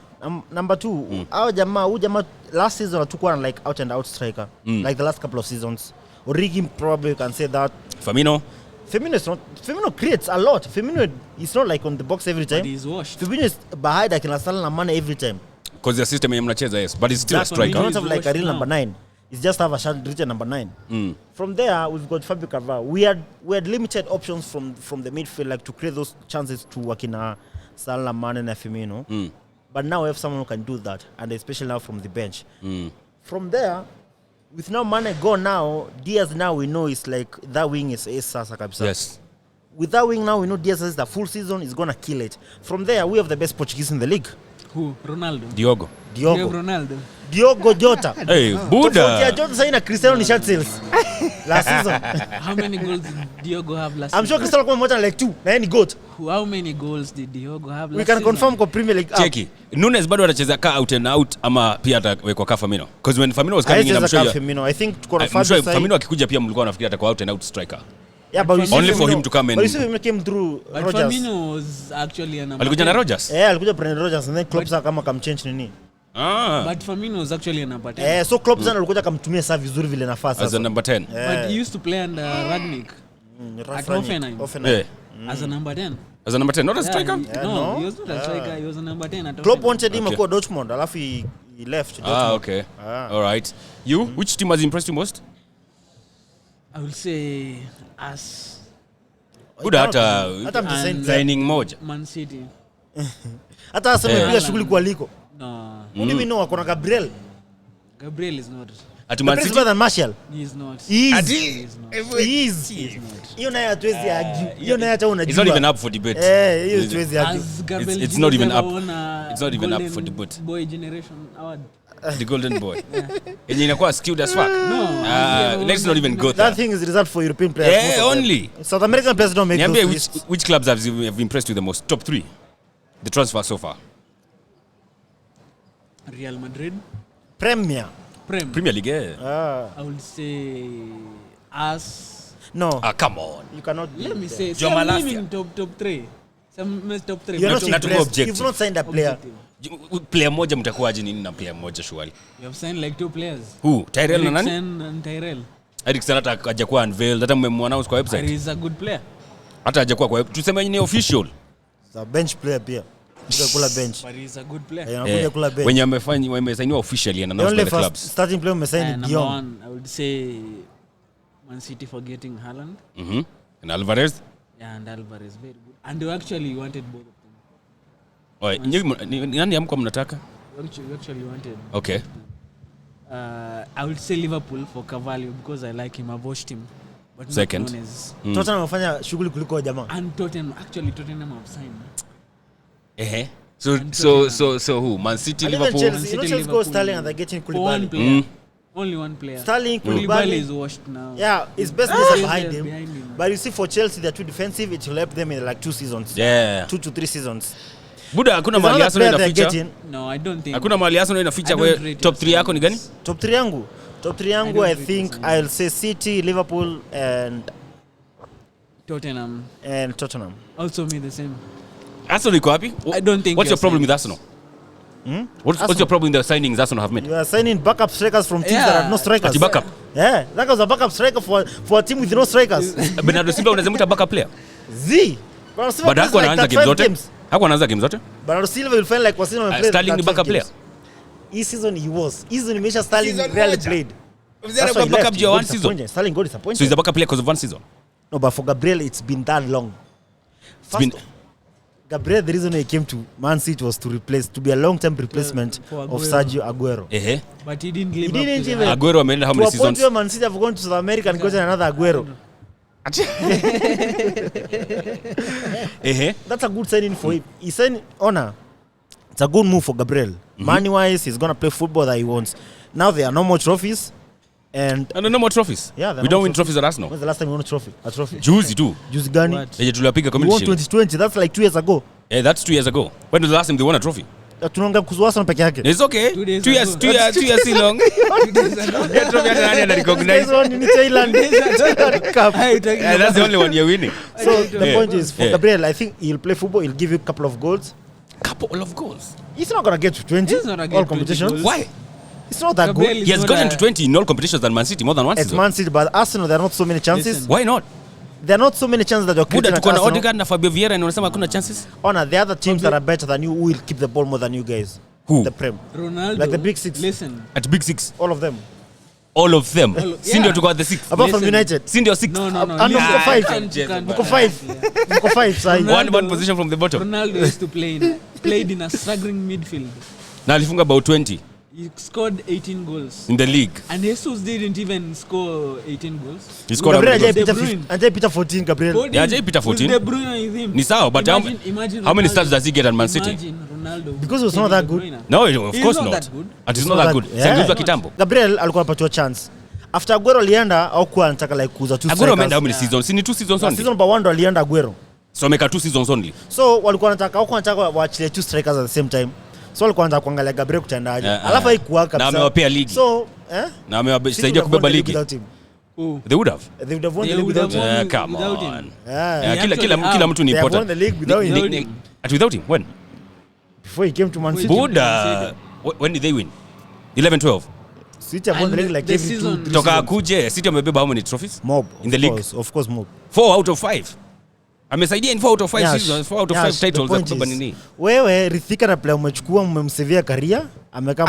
S3: Number two, our Jama last season took one like out and out striker, like the last couple of seasons. Origi probably can say that.
S1: Firmino?
S3: Firmino creates a lot. Firmino is not like on the box every
S2: But
S3: time.
S2: he's washed.
S3: Firmino is behind like Salah and Mane every time.
S1: Because their system yenye mnacheza, yes. But it's still a
S2: That's what
S3: You
S1: striker.
S3: don't have like a real
S2: Now.
S3: number 9. It's just have a shot written number 9. From there, we've got Fabio Carvalho. We had limited options from the midfield, like to create those chances to Wakina, Salah, Mane, and Firmino. But now we have someone who can do that, and especially now from the bench. From there, with now Mane gone now, Diaz now we know is like that wing is sasa kabisa.
S1: Yes.
S3: With that wing now we know Diaz has the full season is gonna kill it. From there we have the best Portuguese in the league.
S2: Who? Ronaldo.
S1: Diogo
S2: Ronaldo.
S3: Diogo Jota.
S1: Hey, Buddha.
S3: Jota signing Cristiano in shirt sales last season.
S2: How many goals did Diogo have last
S3: I'm sure
S2: season?
S3: Cristiano more than like 2. Na any goat.
S2: How many goals did Diogo have last season?
S3: We can confirm kwa Premier League.
S1: Cheki. Nunes bado atacheza ka out and out ama pia atawekwa ka Firmino. Because when Firmino was coming in, I'm sure
S3: Firmino. I think tuko na
S1: Firmino akikuja pia mlikuwa nafikiri atakuwa out and out striker.
S3: Yeah, but
S1: only for him to come in.
S3: But you see Firmino came through
S2: but
S3: Rodgers.
S2: Firmino was actually a number.
S1: Alikuja na Rodgers?
S3: Alikuja Brendan Rodgers and then Klopp kama kamchange nini.
S2: But Firmino was actually a number 10.
S3: So Klopp alikuja kamtumia saa vizuri vile nafasi.
S1: As a number 10.
S2: But he used to play under Ragnick. At Hoffenheim. As a number 10.
S1: As a number 10, not a striker?
S2: No, he was not a striker. He was a number 10 at Hoffenheim.
S3: Klopp wanted him kwa Dortmund, alafu he left Dortmund.
S1: Okay. All right. You, which team has impressed you most?
S2: I will say us.
S1: Good hata signing moja.
S2: Man City.
S3: Hata aseme pia shughuli kwa liko.
S2: No.
S3: Who do we know akona Gabriel?
S2: Gabriel is not.
S1: At Man City
S3: better than Martial.
S2: He is not.
S3: He is.
S2: He is not.
S3: Hiyo naye hatuwezi argue. Hiyo naye hata unajua.
S1: It's not even up for debate.
S3: Hiyo hatuwezi argue.
S1: It's not even up. It's not even up for debate.
S2: Boy generation award.
S1: The golden boy. And inakuwa skewed as fuck.
S2: No.
S1: Let's not even go there.
S3: That thing is reserved for European players.
S1: Yeah, only.
S3: South American players don't make those lists.
S1: Which clubs have impressed you the most? Top 3. The transfer so far.
S2: Real Madrid.
S3: Premier
S1: League, yeah.
S2: I would say us.
S3: No.
S1: Come on.
S3: You cannot.
S2: Let me say.
S1: Joma last
S2: Some top 3. Some top 3.
S3: You're not
S1: objective.
S3: You've not signed a player.
S1: Player moja mtakuwaje nini na player moja shwari?
S2: You have signed like 2 players.
S1: Who? Tyrell na nani?
S2: Eriksen and Tyrell.
S1: Eriksen hata hajakuwa unveiled, hata mmemwannounce kwa website.
S2: He is a good player.
S1: Hata hajakuwa kwa tuseme ni official.
S3: He's a bench player pia. Kula bench.
S2: But he is a good player.
S3: Anakuja kula bench.
S1: Wenye wamesainiwa officially and announced by the clubs.
S3: Starting player umesign
S2: Number
S3: Dion.
S2: 1, I would say Man City for getting Haaland.
S1: And Alvarez?
S2: Yeah, and Alvarez very good. And they actually wanted both of them.
S1: Oi, nani amko mnataka?
S2: We actually wanted.
S1: Okay.
S2: I would say Liverpool for Carvalho because I like him. I've watched him. But
S1: Second.
S2: not known as.
S3: Tottenham wamefanya shughuli kuliko jamaa.
S2: And Tottenham have signed.
S1: So who? Man City,
S3: And even
S1: Liverpool.
S3: Chelsea, Chelsea go Sterling and they're getting
S2: For one
S3: Koulibaly.
S2: player. Only one player.
S3: Sterling,
S2: Koulibaly
S3: Koulibaly.
S2: is washed now.
S3: Yeah, his best days are behind
S2: Yes,
S3: him. But you see, for Chelsea, they're too defensive. It will help them in like 2 seasons.
S1: Yeah.
S3: 2 to 3 seasons.
S1: Buda hakuna
S3: There's
S1: mali
S3: another
S1: Arsenal
S3: player they're
S1: inaficha.
S3: getting.
S2: No, I don't think.
S1: Hakuna mali Arsenal inaficha
S2: I
S1: kwa
S2: don't rate
S1: top 3 yako ni gani?
S3: Top 3 yangu. Top 3 yangu, I think I'll say City, Liverpool, and
S2: Tottenham.
S3: Tottenham.
S2: Also me the same.
S1: Arsenal iko wapi?
S2: I don't think.
S1: What's your problem with Arsenal? What's
S3: Arsenal.
S1: your problem with the signings Arsenal have made?
S3: You are signing backup strikers from teams that have no strikers.
S1: Ati backup?
S3: Yeah, that was a backup striker for a team with no strikers.
S1: Bernardo Silva unaweza muita backup player?
S3: Bernardo Silva
S1: But
S3: plays
S1: hakuwa anaanza game
S3: 35
S1: zote.
S3: games.
S1: Hakuwa anaanza game zote.
S3: Bernardo Silva will find like Wasino and play.
S1: Sterling ni backup player.
S3: This season he was. This season Misha Sterling
S4: Season
S3: rarely
S4: moja.
S3: played.
S1: That's
S3: why he
S1: backup
S3: left.
S1: juu ya
S3: He
S1: one
S3: got
S1: season.
S3: disappointed. Sterling got disappointed.
S1: So he's a backup player because of one season.
S3: No, but for Gabriel, it's been that long.
S1: been-
S3: Gabriel, the reason he came to Man City was to be a long-term replacement
S2: for
S3: of
S2: Aguero.
S3: Sergio Aguero.
S2: But he didn't live
S3: He
S2: up
S3: didn't
S2: to
S3: even-
S2: that.
S1: Aguero ameenda how
S3: To
S1: many
S3: a point
S1: seasons?
S3: where Man City have gone to South America and gotten another Aguero. That's a good signing for him. He signed Honor. It's a good move for Gabriel. Money-wise, he's going to play football that he wants. Now there are no more trophies. And
S1: No more trophies.
S3: yeah, there are
S1: We
S3: no
S1: don't win trophies at Arsenal.
S3: When's the last time you won a trophy?
S1: Juzi tu.
S3: Juzi gani?
S2: What?
S1: Yenye tuliwapiga
S3: We
S1: community
S3: won
S1: shield.
S3: 2020. That's like 2 years ago.
S1: That's 2 years ago. When was the last time they won a trophy?
S3: Tunaongea kuhusu Arsenal peke yake.
S1: It's okay.
S2: 2 days
S1: 2 years,
S2: ago.
S1: 2 years si long. Yeah, trophy hata nani ana
S3: Guys
S1: recognize.
S3: won in Thailand. Cup.
S2: Hey, you're talking
S1: Yeah, that's the only one you're winning.
S3: So the
S1: Yeah.
S3: point is, for
S1: Yeah.
S3: Gabriel, I think he'll play football. He'll give you a couple of goals.
S1: Couple of goals.
S3: He's not gonna get to 20.
S2: He's not gonna get
S3: all
S2: 20
S3: competitions.
S2: goals.
S1: Why?
S3: It's not that
S2: Gabriel
S3: good.
S2: is
S1: He has
S2: not
S1: gotten
S2: a-
S1: to 20 in all competitions than Man City more than one
S3: It's
S1: season.
S3: Man City, but Arsenal, there are not so many chances.
S2: Listen.
S1: Why not?
S3: There are not so many chances that you're
S1: Buda
S3: creating at
S1: tuko na
S3: Arsenal.
S1: Odegaard na Fabio Vieira na unasema hakuna chances?
S3: Honor, the other teams that are better than you will keep the ball more than you guys.
S1: Who?
S3: The Prem.
S2: Ronaldo.
S3: Like the big six.
S2: Listen.
S1: At Big Six.
S3: All of them.
S1: All of them. Si ndio
S2: yeah.
S1: tuko at the 6.
S3: Apart from
S2: Listen.
S3: United.
S1: Si ndio 6.
S2: No.
S3: And
S2: listen.
S3: Mko five.
S2: You can't-
S3: Mko 5. Mko 5, sahi.
S2: Ronaldo-
S1: One position from the bottom.
S2: Ronaldo used to played in a struggling midfield.
S1: Na alifunga about 20.
S2: He scored 18 goals.
S1: in the league.
S2: And Jesus didn't even score 18 goals.
S1: He scored how
S3: Gabriel
S1: many
S3: Ajay
S1: goals?
S3: Peter 14 Gabriel.
S1: Yeah, Ajay Peter 14.
S2: With De Bruyne with him.
S1: Ni sawa, but
S2: Imagine
S1: how many
S2: Ronaldo.
S1: starts does he get at Man City?
S2: Imagine Ronaldo.
S3: Because he was not
S2: Kevin
S3: that
S2: De
S3: good.
S2: Bruyne.
S1: No, of
S2: He's
S1: course
S2: not
S1: not.
S2: that good.
S1: And he's not that good.
S3: Yeah.
S1: Sasa kitambo.
S3: Gabriel alikuwa anapatiwa chance. After Aguero alienda au kuwa anataka like kuuza two
S1: Aguero ameenda
S3: strikers.
S1: how many seasons? Si ni 2 seasons only.
S3: Season number 1 ndo alienda Aguero.
S1: So ameka 2 seasons only.
S3: So walikuwa wanataka au wanataka waachilie two strikers at the same time. So walikuwa wanataka kuangalia Gabriel kutaendaje. Alafu haikuwa kabisa.
S1: Na amewapea ligi.
S3: So,
S1: Na amewasaidia kubeba ligi.
S2: Who?
S1: They would have.
S3: They would have won
S2: They
S3: the league
S2: would
S3: without
S2: have
S3: him.
S2: won.
S1: Come
S2: Without
S1: on.
S2: him.
S3: Yeah.
S1: Yeah,
S2: They
S1: kila
S2: actually
S1: mtu ni
S3: They have won
S1: important.
S3: the league without him.
S2: Without him.
S1: Without him. When?
S3: Before he came to Man City.
S1: Buda. When did they win? 11-12.
S3: City have won the
S2: And
S3: league like
S2: the
S3: every
S2: season-
S3: 2-3
S1: Toka
S3: seasons.
S1: akuje City amebeba how many trophies?
S3: Mob.
S1: In the league.
S3: Of course mob.
S1: 4 out of 5. Amesaidia in 4 out of 5
S3: Yash,
S1: seasons, 4 out of 5
S3: Yash, the
S1: titles za
S3: point
S1: kubeba
S3: is,
S1: nini?
S3: Wewe Rithika na player umechukua mmemsevia career amekaa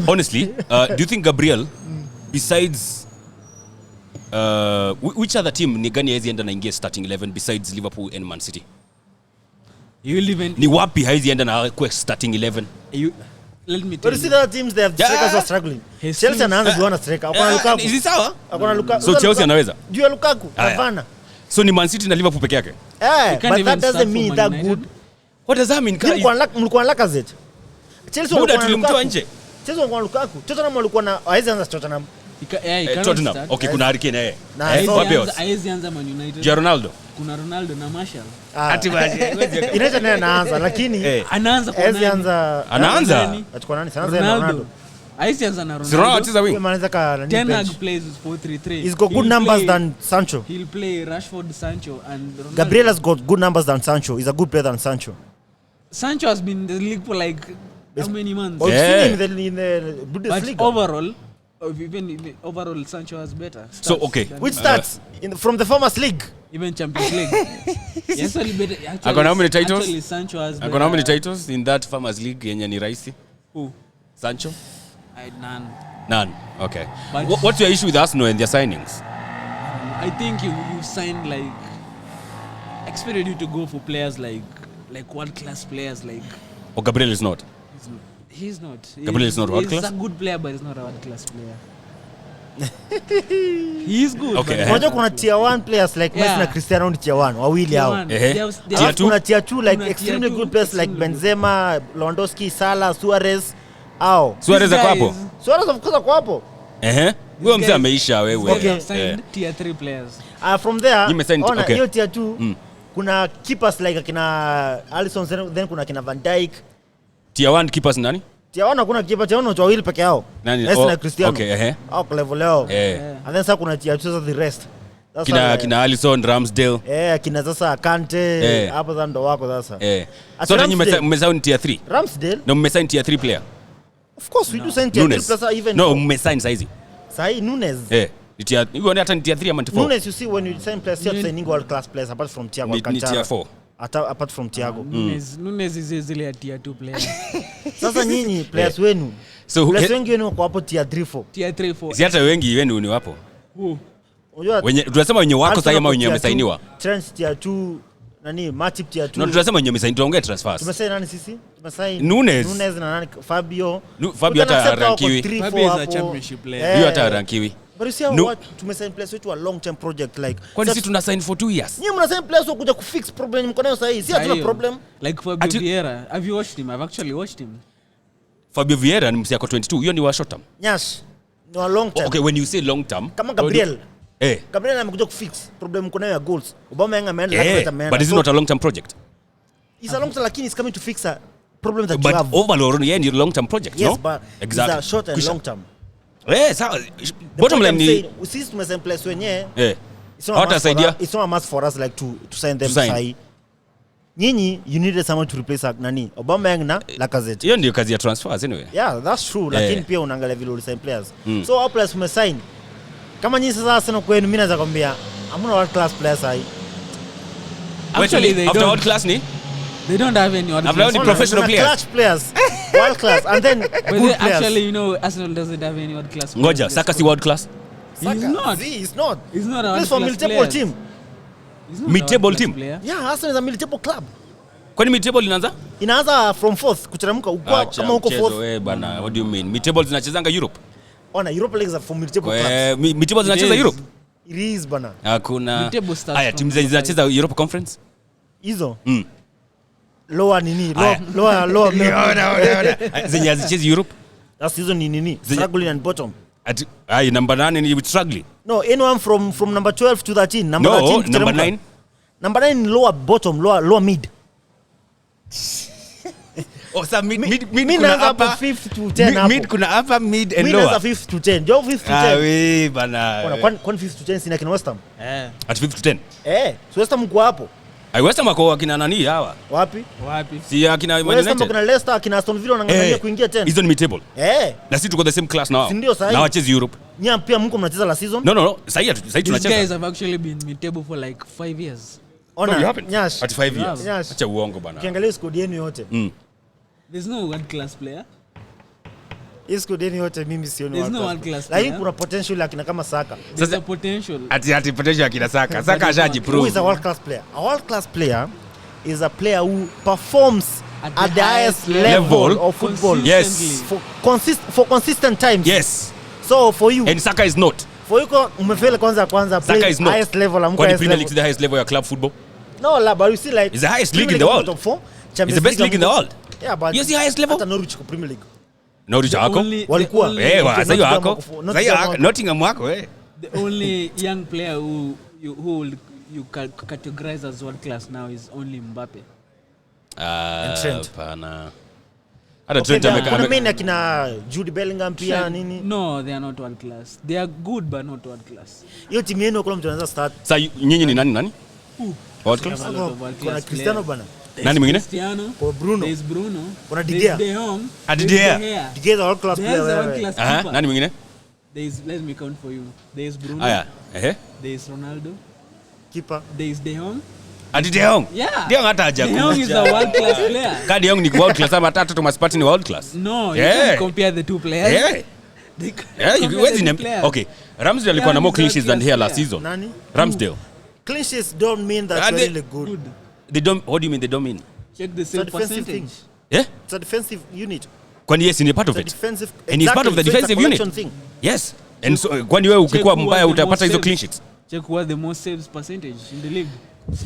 S1: Honestly, do you think Gabriel besides which other team ni gani haizi enda na ingia starting 11 besides Liverpool and Man City?
S2: You will even.
S1: Ni wapi haizi enda na kwa starting 11?
S2: Let me
S3: But
S2: tell
S3: you see
S2: you.
S3: the other teams they have
S1: Yeah.
S3: strikers who are struggling.
S2: His
S3: Chelsea
S2: teams-
S3: anaanza kuona striker. Akona Lukaku.
S1: Is it sawa?
S3: Akona Lukaku.
S1: So Chelsea anaweza?
S3: Juu ya Lukaku.
S1: Aya.
S3: Hapana.
S1: So ni Man City na Liverpool peke yake?
S3: Eh,
S2: can't
S3: but
S2: even
S3: that doesn't
S2: start
S3: mean
S2: for
S3: that
S2: Man
S3: good.
S2: United.
S1: What does that mean?
S3: Mlikuwa na Lacazette. Chelsea
S1: Buda
S3: walikuwa na
S1: tulimtoa
S3: Lukaku.
S1: nje.
S3: Chelsea walikuwa na Lukaku. Tottenham walikuwa na hawezi anza Tottenham.
S2: He cannot
S1: Tottenham.
S2: start.
S1: Okay, kuna Harry Kane
S3: Na
S1: Wapi
S3: so-
S1: else?
S2: Haezi anza Man United.
S1: Jia Ronaldo.
S2: Kuna Ronaldo na Martial.
S1: Ati basi.
S3: Inaita naye anaanza lakini
S2: Anaanza kwa
S3: hawezi
S2: nani?
S3: anza
S1: Anaanza.
S2: Nani?
S3: atakuwa nani? Anaanza na
S2: Ronaldo.
S3: Ronaldo.
S2: Haezi anza na
S1: Si Ronaldo
S2: Ronaldo.
S1: acheza
S3: Huyo
S1: wing.
S3: anaweza ka nani
S2: Ten
S3: bench.
S2: Hag plays with 4-3-3.
S3: He's got good
S2: He'll
S3: numbers
S2: play-
S3: than Sancho.
S2: He'll play Rashford, Sancho and Ronaldo.
S3: Gabriel has got good numbers than Sancho. He's a good player than Sancho.
S2: Sancho has been in the league for like how many months?
S3: We've
S1: Yeah.
S3: seen him in the
S2: But
S3: Bundesliga.
S2: overall, overall Sancho has better stats
S1: So, okay.
S2: than-
S3: Which starts from the Farmers League.
S2: even Champions League. Yes, only better.
S1: Akona how many titles?
S2: Actually, Sancho has
S1: Akona how many
S2: better-
S1: titles in that Farmers League yenye ni rahisi?
S2: Who?
S1: Sancho?
S2: None.
S1: None. Okay.
S2: But-
S1: What's your issue with Arsenal and their signings?
S2: I think you signed like expected you to go for players like world class players like
S1: Or Gabriel is not?
S2: he's not.
S1: Gabriel is not world
S2: He's
S1: class?
S2: a good player, but he's not a world class player. He's good.
S1: Okay,
S2: but-
S3: Unajua kuna tier 1 players like Messi
S2: Yeah.
S3: na Cristiano ni tier 1 wawili
S2: Tier
S3: hao.
S2: one.
S1: Ehe.
S2: They have- they
S1: Tier
S2: have-
S1: two?
S3: Kuna tier 2 like
S2: Kuna
S3: extremely
S2: tier
S3: good
S2: two,
S3: players like
S2: extremely good.
S3: Benzema, Lewandowski, Salah, Suarez. Au.
S1: Suarez
S2: These
S1: ako hapo?
S2: guys-
S3: Suarez of course ako hapo.
S1: Ehe. Huyo mzee
S2: guys-
S1: ameisha
S2: They
S1: wewe.
S2: have
S3: Okay.
S2: signed tier 3 players.
S3: From there,
S1: You mesign-
S3: ona
S1: okay.
S3: hiyo tier 2 kuna keepers like akina Alisson then kuna akina Van Dijk.
S1: Tier 1 keepers nani?
S3: Tier 1 kuna keeper tier 1 wawili peke yao.
S1: Nani?
S3: Messi
S1: Oh,
S3: na Cristiano.
S1: okay, ehe.
S3: Au kwa level yao.
S1: Eh.
S3: And then sasa kuna tier 2 sasa the rest. Sasa,
S1: Kina Alisson, Ramsdale.
S3: kina sasa Kante
S1: Eh.
S3: hapo sasa ndo wako sasa. At
S1: So nyinyi
S3: Ramsdale-
S1: mmesign tier 3.
S3: Ramsdale,
S1: Na mmesign tier 3 player.
S3: of course we do sign tier 3
S1: Nunes.
S3: plus even
S1: No, mmesign saizi.
S3: sahi Nunes.
S1: Ni tier hiyo ni hata ni tier 3 ama tier 4.
S3: Nunes, you see when you sign players, you're signing world class players apart from Thiago
S1: Ni
S3: Alcantara.
S1: tier 4.
S3: Apart from Thiago.
S2: Nunes is zile ya tier 2 player.
S3: Sasa nyinyi players wenu.
S1: So
S3: Players wengi wenu wako hapo tier 3 4.
S2: Tier 3 4.
S1: si hata wengi wenu ni wapo.
S2: Who?
S3: Unajua
S1: Wenye tunasema wenye wako
S3: Arsenal
S1: sasa ama
S3: wako
S1: wenye
S3: tier
S1: wamesainiwa.
S3: 2, Trent tier 2, nani Matip tier 2.
S1: No, tunasema wenye wamesainiwa tuongee transfers.
S3: Tumesign nani sisi? Tumesign
S1: Nunes.
S3: Nunes na nani Fabio.
S1: Fabio hata harankiwi.
S2: Fabio is a championship player.
S1: Hiyo hata rankiwi.
S3: But you see how
S1: No.
S3: what tumesign players wetu a long term project like.
S1: Kwani
S3: Sasa-
S1: sisi tuna sign for 2 years?
S3: Nyinyi mna sign players wa kuja kufix problem mko nayo sasa hivi. Si hatuna
S2: Sayo.
S3: problem.
S2: Like Fabio
S1: Ati-
S2: Vieira. Have you watched him? I've actually watched him.
S1: Fabio Vieira ni msiako 22. Hiyo ni wa short term.
S3: Nyash. Ni a long term.
S1: Okay, when you say long term.
S3: Kama Gabriel.
S1: Eh.
S3: Gabriel amekuja kufix problem mko nayo ya goals. Aubameyang ameenda Lacazette ameenda.
S1: But is it not a long term project?
S3: It's a long term lakini it's coming to fix a problem that
S1: But
S3: you have.
S1: overall yeah, ni long term project,
S3: Yes,
S1: no?
S3: but
S1: Exactly.
S3: it's a short and
S1: Kisha.
S3: long term.
S1: Sawa.
S3: The
S1: Bottom
S3: point
S1: line
S3: I'm
S1: ni
S3: saying, sisi tumesign players wenyewe. It's not a must for
S1: Hawatasaidia.
S3: us- it's not a must for us like to sign them
S1: To sign.
S3: sahi. Nyinyi you needed someone to replace nani? Aubameyang na Lacazette.
S1: hiyo ndio kazi ya transfers anyway.
S3: Yeah, that's true. Lakini pia unaangalia vile ulisign players.
S1: Mm.
S3: So our players umesign. Kama nyinyi sasa Arsenal kwenu mimi naweza kwambia hamna world class players sahi.
S2: Actually, they
S1: after
S2: don't.
S1: world class ni
S2: They don't have any world
S1: I've
S2: class.
S1: learned
S3: Ona,
S1: professional
S3: mna
S1: players.
S3: clutch players. World class and then
S2: But
S3: good
S2: they
S3: players.
S2: actually, you know, Arsenal doesn't have any world class.
S1: ngoja Saka si world class.
S2: He's not.
S3: See, he's not.
S2: He's not a
S3: Plays for
S2: world-class
S3: mid-table
S2: player.
S3: team.
S2: He's not a
S1: Mid-table
S2: world-class
S1: team.
S2: player.
S3: Yeah, Arsenal is a mid-table club.
S1: Kwani mid-table
S3: inaanza from 4th kuteremka kama uko 4th.
S1: Wewe bana, what do you mean? Mid-table zinachezanga Europe?
S3: Ona Europa League for mid-table clubs.
S1: Mid-table zinacheza Europe?
S3: It is bana.
S1: Hakuna. Haya, timu zinacheza Europe Conference?
S3: Hizo. Lower nini? Lower.
S1: Zenye hazichezi Europe?
S3: That's season nini? Struggling and bottom.
S1: Number 9 ni struggling.
S3: No, anyone from number 12 to 13. Number 13
S1: number 9.
S3: Number 9 lower bottom, lower mid.
S1: So mid
S3: kuna upper 5th to 10 hapo.
S1: Mid kuna upper, mid and lower.
S3: Mid 5th to 10. Jo 5th to 10.
S1: We bana.
S3: Kwa 5th to 10 sina kina West Ham.
S1: At 5th to 10.
S3: So West Ham kwa hapo.
S1: West Ham wako akina nani hawa?
S3: Wapi?
S1: Si akina Man
S3: West Ham
S1: United.
S3: kuna Leicester, akina Aston Villa wanang'ang'ania kuingia 10.
S1: Hizo ni mid-table. Na sisi tuko the same class now.
S3: Ndio sahihi.
S1: Na wachezi Europe.
S3: Nyia pia mko mnacheza la season?
S1: No. Sahihi tunacheza.
S2: These guys have actually been mid-table for like 5 years.
S3: Ona, Nyash.
S1: At 5 years. Acha uongo bana.
S3: Kiangalia squad yenu yote.
S2: There's no world class player.
S3: Squad yenu yote mimi sioni
S2: There's no world class player.
S3: Lakini kuna potential akina kama Saka.
S2: There's a potential.
S1: Ati potential akina Saka. Saka ashaji prove.
S3: Who is a world class player? A world class player is a player who performs at the highest level of football.
S1: Yes.
S3: For consistent times.
S1: Yes.
S3: So for you.
S1: And Saka is not.
S3: For you umefeli kwanza
S1: Saka is not.
S3: highest level amko.
S1: Kwa Premier League is the highest level of club football?
S3: No, but you see like
S1: it's the highest league in the world. It's the best league in the world.
S3: Yeah, but
S1: yes, the highest level.
S3: Hata Norwich kwa Premier League.
S1: Norwich wako?
S3: Walikuwa.
S1: Sasa hiyo wako. Nottingham wako
S2: The only young player who you categorize as world class now is only Mbappe.
S3: Trent.
S1: Pana. Hata Trent
S3: kuna mimi akina Jude Bellingham pia nini?
S2: No, they are not world class. They are good but not world class.
S3: Hiyo timu yenu kwa mtu anaanza start.
S1: Sasa nyinyi ni nani? World class?
S3: Kuna Cristiano bana.
S1: Nani mwingine?
S2: Cristiano.
S3: Kwa Bruno.
S2: There's Bruno.
S3: Kuna De Gea.
S2: De Jong.
S1: De Gea.
S3: De Gea is a world class player.
S1: Nani mwingine?
S2: Let me count for you. There's Bruno. There's Ronaldo.
S3: Keeper.
S2: There's De Jong.
S1: De Jong.
S2: Yeah.
S1: De Jong hata hajakuja.
S2: De Jong is a world class player.
S1: Ka De Jong ni world class ama tatu Thomas Partey ni world class?
S2: No, you can't compare the two players.
S1: Okay. Ramsdale alikuwa na more clean sheets than here last season.
S3: Nani?
S1: Ramsdale.
S3: Clean sheets don't mean that you're really good.
S1: They don't. What do you mean they don't mean?
S2: Check the same percentage.
S1: Yeah?
S3: It's a defensive unit.
S1: Kwani yes, ni part of it.
S3: Defensive.
S1: And he's part of the defensive unit.
S3: Thing.
S1: Yes. And so kwani wewe ukikuwa mbaya utapata hizo clean sheets.
S2: Check what the most saves percentage in the league.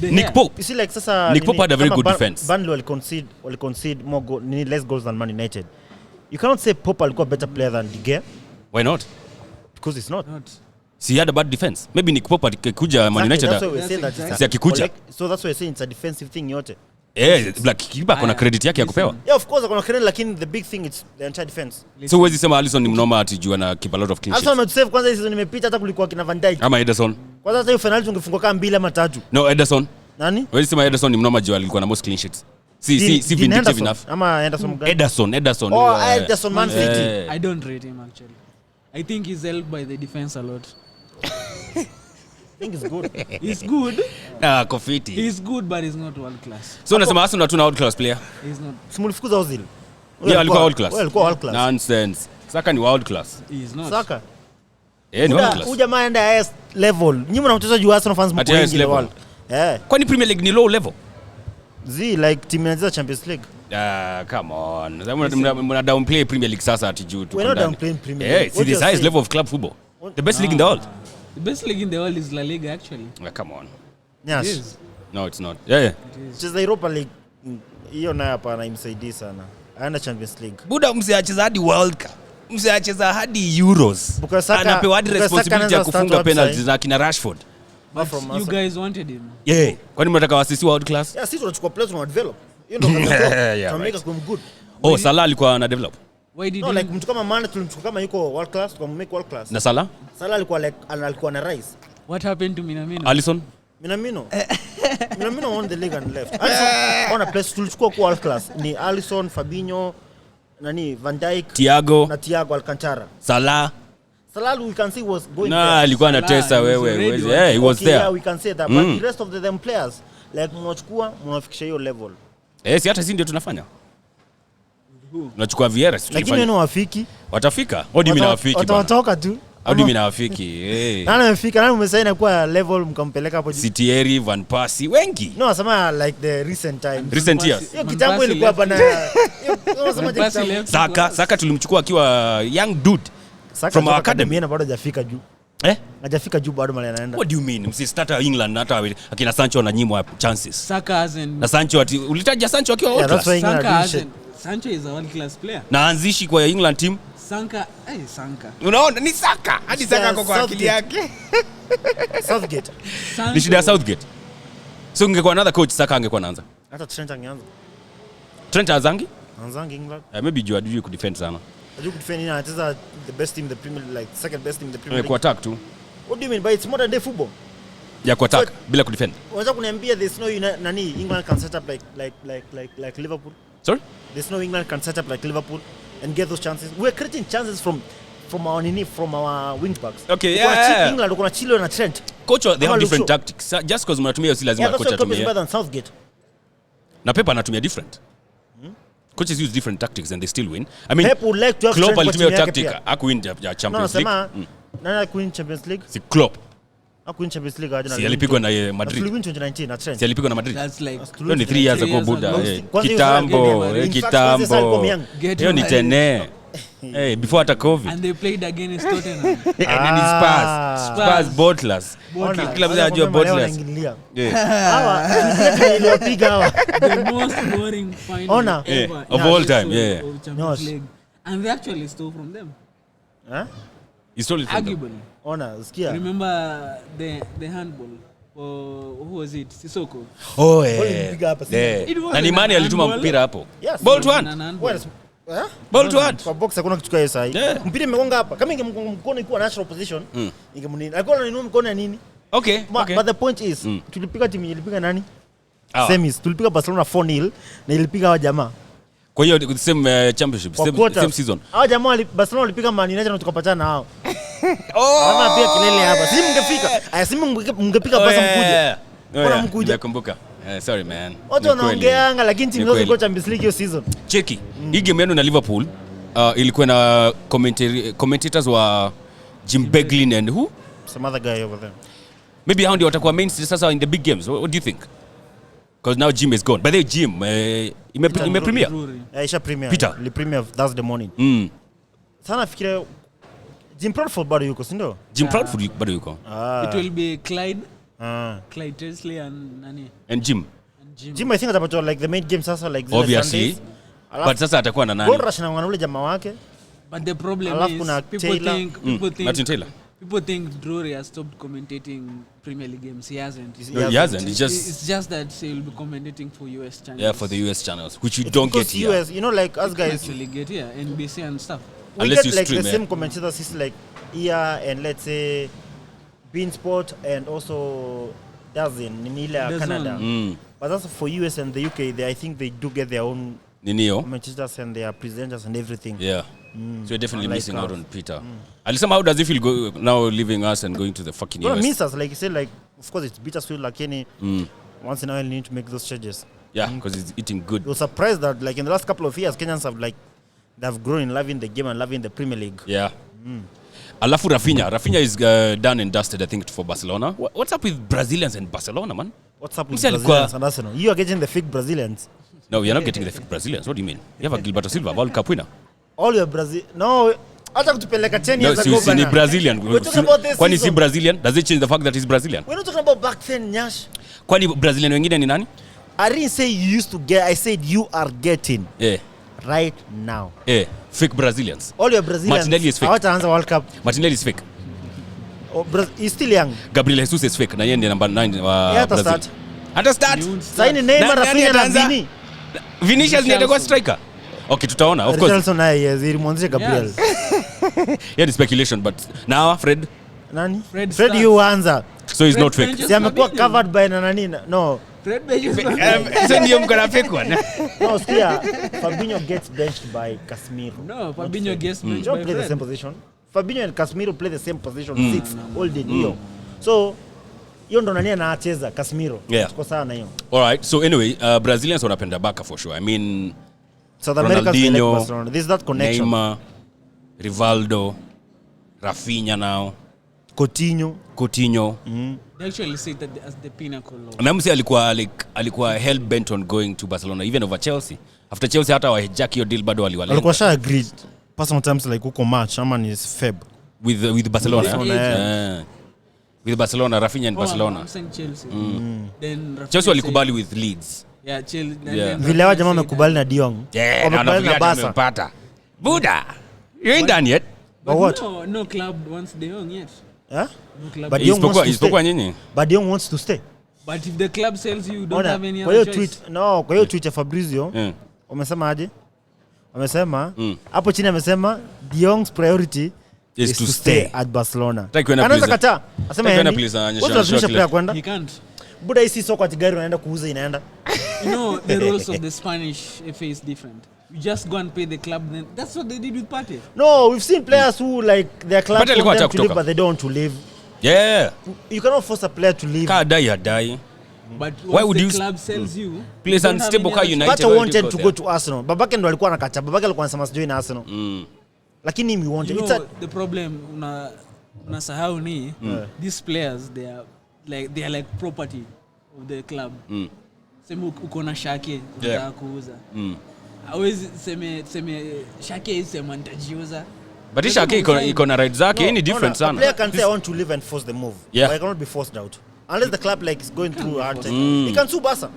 S1: Nick Pope.
S3: You see like sasa
S1: Nick Pope had a very good defense.
S3: Burnley will concede less goals than Man United. You cannot say Pope alikuwa better player than De Gea.
S1: Why not?
S3: Because it's not.
S1: See, he had a bad defense. Maybe Nick Pope akikuja Man United.
S3: That's why we say that
S1: it's akikuja.
S3: So that's why we're saying it's a defensive thing yote.
S1: Black keeper kuna credit yake ya kupewa.
S3: Yeah, of course kuna credit lakini the big thing it's the entire defense.
S1: So huwezi sema Alisson ni mnoma atijua na keep a lot of clean sheets.
S3: Alisson ametusave kwanza hizo nimepita hata kulikuwa kina Van Dijk.
S1: Ama Ederson.
S3: Kwanza hata hiyo finali tungefungwa kama 2 ama 3.
S1: No, Ederson.
S3: Nani?
S1: Huwezi sema Ederson ni mnoma juu alikuwa na most clean sheets. Si vindictive enough.
S3: Ama Ederson mgani?
S1: Ederson.
S3: Ederson Man City.
S2: I don't rate him actually. I think he's helped by the defense a lot.
S3: I think it's good.
S2: He's good.
S1: Kofiti.
S2: He's good but he's not world class.
S1: So unasema Arsenal hatuna world class player?
S2: He's not.
S3: Simulifukuza Ozil.
S1: Yeah, alikuwa world class.
S3: Alikuwa world class.
S1: Nonsense. Saka ni world class.
S2: He's not.
S3: Saka.
S1: Ni world class.
S3: Huyu jamaa enda highest level. Nyinyi mnamcheza juu Arsenal fans mko wengi level.
S1: Kwani Premier League ni low level?
S3: Like team inacheza Champions League.
S1: Come on. Mna downplay Premier League sasa ati juu tuko
S3: ndani. We're not downplaying Premier League.
S1: It's the highest level of club football. The best league in the world.
S2: The best league in the world is La Liga actually.
S1: Come on.
S3: Yes.
S1: No, it's not. Yeah.
S3: Cheza Europa League. Hiyo nayo hapana imsaidii sana. Haina Champions League.
S1: Buda msiacheza hadi World Cup. Msiacheza hadi Euros. Anapewa hadi responsibility ya kufunga penalties na kina Rashford.
S2: You guys wanted him.
S1: Yeah. Kwani mnataka wasisi world class?
S3: Yeah, sisi tunachukua players tuna develop. Hiyo ndio tunameka kwa good.
S1: Salah alikuwa ana develop.
S2: Why did
S3: like mtu kama Mane tulimchukua kama yuko world class tukamake world class.
S1: Na Salah
S3: alikuwa na rise.
S2: What happened to Minamino?
S1: Alisson
S3: won the league and left. Alisson on a place tulichukua kwa world class ni Alisson, Fabinho, Van Dijk,
S1: Thiago
S3: Alcantara.
S1: Salah
S3: we can see was going
S1: alikuwa na tesa wewe. He was there.
S3: Yeah, we can say that. But the rest of them players like mnachukua mnafikisha hiyo level.
S1: Si hata sisi ndio tunafanya. Tunachukua Vieira
S3: lakini wao wafiki.
S1: Watafika. What do you mean wafiki?
S3: Watatoka tu.
S1: How do you mean hawafiki?
S3: Nani amefika? Nani umesaini kwa level mkampeleka hapo juu?
S1: Thierry, Van Persie, wengi.
S3: No, nasema like the recent times.
S1: Recent years.
S3: Hiyo kitambo ilikuwa hapa na
S1: Saka tulimchukua akiwa young dude from our academy
S3: na bado hajafika juu. Hajafika juu bado mali anaenda.
S1: What do you mean? Msistata England hata akina Sancho na nyimwa chances.
S2: Saka hasn't.
S1: Na Sancho ulitaja Sancho akiwa Worldclass.
S2: Sancho is a world class player.
S1: Na anzishi kwa England team.
S2: Sanka.
S1: Unaona ni Saka. Hadi Saka kwa akili yake.
S3: Southgate.
S1: Ni shida ya Southgate. So ungekuwa another coach Saka angekuwa anaanza.
S3: Hata Trent angeanza.
S1: Trent azangi?
S3: Anzangi England.
S1: Maybe you could defend sana.
S3: You could defend anacheza the best team in the Premier League, like second best team in the Premier League.
S1: Kwa attack tu.
S3: What do you mean by it's modern day football?
S1: Ya kwa attack bila ku defend.
S3: Unaweza kuniambia there's no England can set up like Liverpool?
S1: Sorry?
S3: There's no England can set up like Liverpool and get those chances. We're creating chances from our wing backs.
S1: Okay, yeah.
S3: England kuna Chilwell na Trent.
S1: Coach, they have different tactics. Just because mnatumia si lazima coach atumie.
S3: Better than Southgate.
S1: Na Pep anatumia different. Coaches use different tactics and they still win. I mean,
S3: Pep would like to have
S1: Klopp alitumia tactic akuwin ya Champions League.
S3: Nani akuwin Champions League?
S1: Si Klopp.
S3: Akuwin Champions League aje na.
S1: Si alipigwa na Madrid.
S3: Aliwin 2019 na Trent.
S1: Si alipigwa na Madrid.
S2: That's like
S1: ni 3 years ago Buddha. Kitambo. Hiyo ni tene. Hey, before hata COVID.
S2: And they played against Tottenham.
S1: And then Spurs Worldclass. Kila mmoja anajua Worldclass.
S3: Hawa iliwapiga hawa.
S2: The most boring final ever
S1: of all time,
S2: of Champions League. And they actually stole from them.
S1: He stole it from them.
S2: Arguably.
S3: Sikia.
S2: Remember the handball? Who was it? Sissoko.
S1: Oh yeah. Na ni Mane alituma mpira hapo. Ball to hand. Ball to hand.
S3: Kwa box hakuna kitu kama hiyo sasa. Mpira imegonga hapa. Kama ingemkono ikuwa natural position, ingemnini. Alikuwa anainua mkono ya nini?
S1: Okay.
S3: But the point is, tulipiga timu ilipiga nani? Semis. Tulipiga Barcelona 4-0 na ilipiga hawa jamaa.
S1: Kwa hiyo the same championship, same season.
S3: Hawa jamaa Barcelona walipiga Man United na tukapatana nao. Kama pia kelele hapa. Si mngefika. Si mngepiga Barca mkuje. Mbona mkuje?
S1: Nakumbuka. Sorry man.
S3: Watu wanaongeanga lakini timu zote ziko Champions League hiyo season.
S1: Cheki. Hii game yenu na Liverpool ilikuwa na commentators wa Jim Beglin and who?
S3: Some other guy over there.
S1: Maybe how ndio watakuwa main sasa in the big games. What do you think? Because now Jim is gone. But they Jim ime premier.
S3: Aisha premier.
S1: Peter.
S3: Li premier Thursday morning. Sana fikiria Jim Proudfoot bado yuko, si ndio?
S1: Jim Proudfoot bado yuko.
S2: It will be Clyde. Clyde Tesley and nani?
S1: And Jim.
S3: Jim I think atapata like the main game sasa like the
S1: obviously.
S3: Sundays.
S1: But sasa atakuwa na nani?
S3: Goal rush na ule jamaa wake.
S2: But the problem is people think
S1: Martin Taylor.
S2: People think Drury has stopped commentating Premier League games. He hasn't.
S1: No, he hasn't.
S2: It's just that he will be commentating for US channels.
S1: Yeah, for the US channels, which you don't get here.
S3: US, you know, like us guys.
S2: Actually get here, NBC and stuff.
S1: Unless
S3: we
S1: you
S3: get like
S1: stream,
S3: the same commentators is like here and let's say Bein Sport and also Dazin in Canada. But also for US and the UK, I think they do get their own commentators and their presenters and everything.
S1: Yeah. So you're definitely missing out on Peter. Alisema, how does it feel now leaving us and going to the fucking US?
S3: Miss us, like you said, like of course it's bittersweet, like any once in a while you need to make those changes.
S1: Yeah, because it's eating good.
S3: You're surprised that like in the last couple of years Kenyans have like they've grown in loving the game and loving the Premier League.
S1: Yeah. Alafu Rafinha is done and dusted, I think, for Barcelona. What's up with Brazilians and Barcelona, man?
S3: What's up with Brazilians and Arsenal? You are getting the fake Brazilians.
S1: No, you're not getting the fake Brazilians. What do you mean? You have a Gilberto Silva, World Cup winner.
S3: All your Brazil. No, hata kutupeleka 10 years ago.
S1: No, he's Brazilian. Kwani si Brazilian? Does it change the fact that he's Brazilian?
S3: We're not talking about back then, Nyash.
S1: Kwani Brazilian wengine ni nani?
S3: I didn't say you used to get. I said you are getting.
S1: Yeah.
S3: Right now.
S1: Yeah. Fake Brazilians.
S3: All your Brazilians.
S1: Martinelli is fake.
S3: Hawataanza World Cup.
S1: Martinelli is fake.
S3: He's still young.
S1: Gabriel Jesus is fake. Na yeye ndiye number 9 wa Brazil. Hata start.
S3: Saini Neymar, Rafinha na Vini.
S1: Vinicius ndiye atakuwa striker. Okay, tutaona, of course.
S3: Richarlison naye yes, ilimwanzisha Gabriel.
S1: Yeah, the speculation, but now Fred.
S3: Nani? Fred yuanza.
S1: So he's not fake.
S3: Si amekuwa covered by nani? No.
S2: Fred Benjes.
S1: So ndio mkana fake one.
S3: No, skia. Fabinho gets benched by Casemiro.
S2: No, Fabinho gets benched by
S3: Fred. Play the same position. Fabinho and Casemiro play the same position 6 all day hiyo. So hiyo ndo nani anacheza Casemiro. Tuko sawa na hiyo.
S1: All right. So anyway, Brazilians wanapenda Barca for sure. I mean
S3: South Americans like Barcelona. This is that connection.
S1: Neymar, Rivaldo, Rafinha now.
S3: Coutinho.
S2: They actually say that as the pinnacle.
S1: Namsi alikuwa hell bent on going to Barcelona even over Chelsea. After Chelsea hata wa Jackie deal bado waliwaleta.
S3: Alikuwa sha agreed. Personal terms like huko March ama ni Feb
S1: with Barcelona. With Barcelona, Rafinha and Barcelona.
S2: I'm saying Chelsea. Then
S1: Chelsea walikubali with Leeds.
S2: Yeah, Chelsea.
S3: Vile wa jamaa wamekubali na De Jong.
S1: Wamekubali na Barca. Buddha. You ain't done yet.
S3: But what?
S2: No club wants De Jong yet.
S3: Huh?
S2: No club.
S3: But De Jong wants to stay.
S1: Nyinyi.
S3: But De Jong wants to stay.
S2: But if the club sells you don't have any other choice.
S3: Kwa hiyo tweet ya Fabrizio, wamesema aje? Wamesema hapo chini amesema De Jong's priority is to stay at Barcelona. Anaweza kataa. Asema yeye.
S2: He can't.
S3: Buda hii soko ati gari unaenda kuuza inaenda.
S2: You know the rules of the Spanish FA is different. You just go and pay the club then. That's what they did with Partey.
S3: No, we've seen players who like their club want them to leave but they don't want to leave.
S1: Yeah.
S3: You cannot force a player to leave.
S1: Can't die.
S2: But
S1: why would
S2: the club sells you?
S1: Please unstable car United.
S3: Partey wanted to go to Arsenal. Babake ndo alikuwa anakataa. Babake alikuwa anasema join Arsenal. Lakini he wanted.
S2: The problem unasahau ni these players they are like property of the club. Sema uko na Shake unataka kuuza. Hawezi sema Shake isema nitajiuza.
S1: But Shake iko na right zake ni different sana.
S3: A player can say I want to leave and force the move.
S1: Yeah.
S3: But I cannot be forced out. Unless the club like is going through a hard time. He can sue Barca.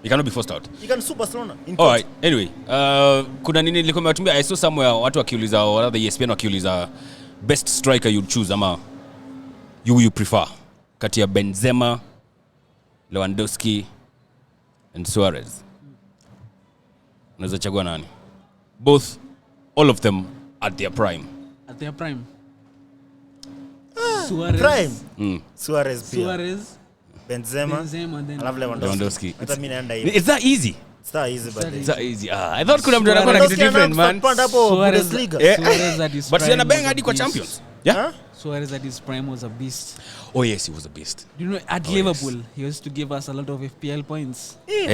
S1: He cannot be forced out.
S3: He can sue Barcelona.
S1: All right. Anyway, kuna nini nilikuwa nimetumia I saw somewhere watu wakiuliza or the ESPN wakiuliza best striker you'd choose ama you prefer kati ya Benzema, Lewandowski and Suarez. Unaweza chagua nani? All of them at their prime.
S2: At their prime. Suarez.
S3: Benzema
S2: then
S3: Lewandowski. Hata mimi naenda hivi.
S1: Is that easy?
S3: It's that easy but
S1: it's that easy. I thought kuna mtu anakuwa na kitu different man.
S2: Suarez at his
S1: But
S2: prime.
S1: yana bang hadi kwa champions. Yeah?
S2: Suarez at his prime was a beast.
S1: Oh yes, he was a beast.
S2: You know at Liverpool he used to give us a lot of FPL points.
S3: He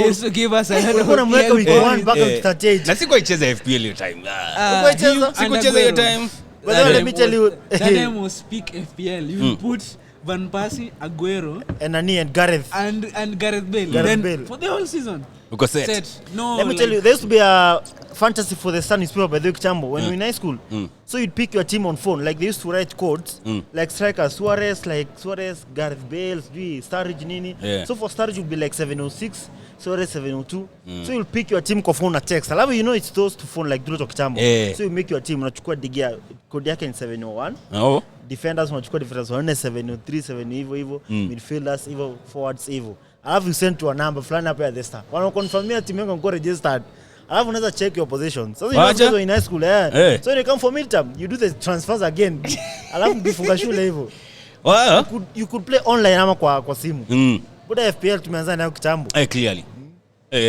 S2: used to give us a lot of
S3: FPL points. Back of 38.
S1: Na siko icheza FPL hiyo time.
S2: Sikucheza
S1: hiyo time.
S3: But let me tell you,
S2: that time was peak FPL. You put Van Persie, Aguero,
S3: and Gareth
S2: and Gareth Bale.
S3: Bale.
S2: For the whole season.
S1: Because set.
S2: No.
S3: Let me tell you, there used to be a fantasy for the Sun newspaper by the Chambo when we were in high school. So you'd pick your team on phone. Like they used to write codes, like strikers, Suarez, Gareth Bale, Sturridge, Nini.
S1: Yeah.
S3: So for Sturridge would be like 706, Suarez 702. So you'll pick your team kwa phone na text. Alafu you know it's those to phone like Drought Chambo.
S1: Yeah.
S3: So you make your team, unachukua digia code yake ni 701.
S1: Oh.
S3: Defenders unachukua defenders 703, 7 hivyo. Midfielders hivyo, forwards hivyo. Alafu you send to a number fulani hapa at the start. Wanakonfirmia team yako ngo registered. Alafu unaweza check your position. So you know in high school So when you come for midterm, you do the transfers again. Alafu bifunga shule hivyo. You could play online ama kwa simu. Buda FPL tumeanza nayo kitambo.
S1: Clearly.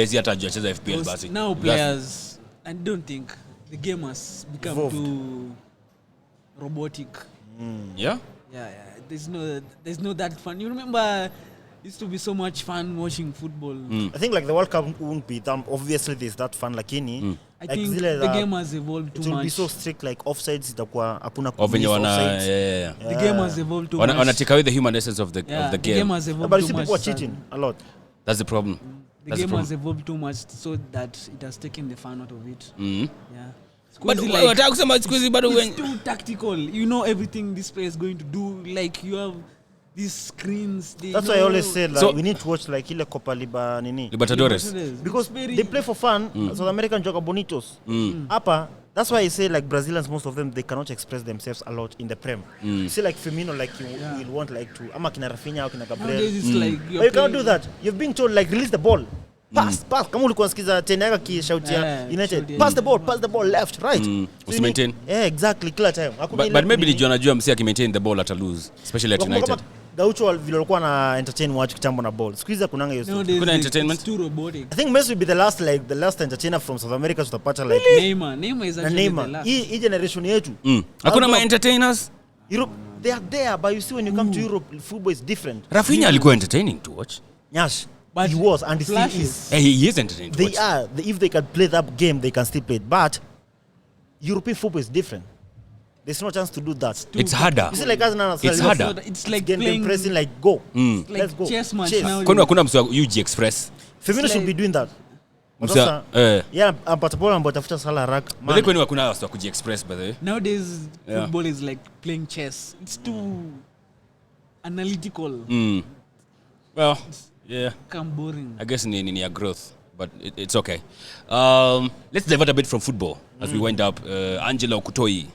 S1: Si hata hajacheza FPL basi.
S2: Now players I don't think the game has become too robotic.
S1: Yeah.
S2: There's no that fun. You remember it used to be so much fun watching football.
S3: I think like the World Cup won't be obviously there's that fun lakini
S2: I think the game has evolved too much.
S3: It will be so strict like offsides itakuwa hakuna
S1: offsides.
S2: The game has evolved too much.
S1: Wanna take away the human essence of the game.
S2: The game has evolved
S3: but
S2: too much.
S3: But people are cheating a lot.
S1: That's the problem.
S2: The game has evolved too much so that it has taken the fun out of it. Yeah.
S1: But
S2: it's too tactical. You know everything this player is going to do. Like you have these screens.
S3: That's why I always say like, we need to watch like ile Copa
S1: Libertadores.
S3: Because they play for fun. South American joga bonitos. Hapa, that's why I say like Brazilians, most of them they cannot express themselves a lot in the Prem. You see like Firmino, like you'll want like to ama kina Rafinha or kina Gabriel. But you cannot do that. You've been told like release the ball. Pass. Kama ulikuwa sikiza tena yaka kishautia United. Pass the ball left, right.
S1: So maintain.
S3: Yeah, exactly. Kila time.
S1: But maybe nijua najua msi akimaintain the ball at a lose, especially at United.
S3: Gaucho vile walikuwa na entertain watu kitambo na ball. Squeeze kunanga hiyo.
S1: Kuna entertainment.
S2: It's too robotic.
S3: I think Messi will be the last entertainer from South America tutapata like
S2: Neymar is actually the last.
S3: Hii generation yetu.
S1: Hakuna ma entertainers.
S3: Europe they are there but you see when you come to Europe football is different.
S1: Rafinha alikuwa entertaining to watch.
S3: Yes. But he was and he still is.
S1: He is entertaining to watch.
S3: They are. If they can play that game they can still play it. But European football is different. There's no chance to do that.
S1: It's harder.
S3: You see, like as Nana
S1: It's harder.
S2: It's like
S3: game
S2: playing
S3: pressing, like go.
S2: like
S3: Let's go.
S2: chess match
S3: Chess.
S2: now.
S1: Kwani hakuna mtu UG Express?
S3: Firmino should be doing that.
S1: Msa,
S3: Yeah, but ball and tafuta sala rack.
S1: but they kwani hakuna watu kuji Express by the way.
S2: Nowadays,
S1: Yeah.
S2: football is like playing chess. It's too analytical.
S1: Well, yeah.
S2: Come boring.
S1: I guess in your growth, but it's okay. Let's divert a bit from football as we wind up. Angela Okutoyi.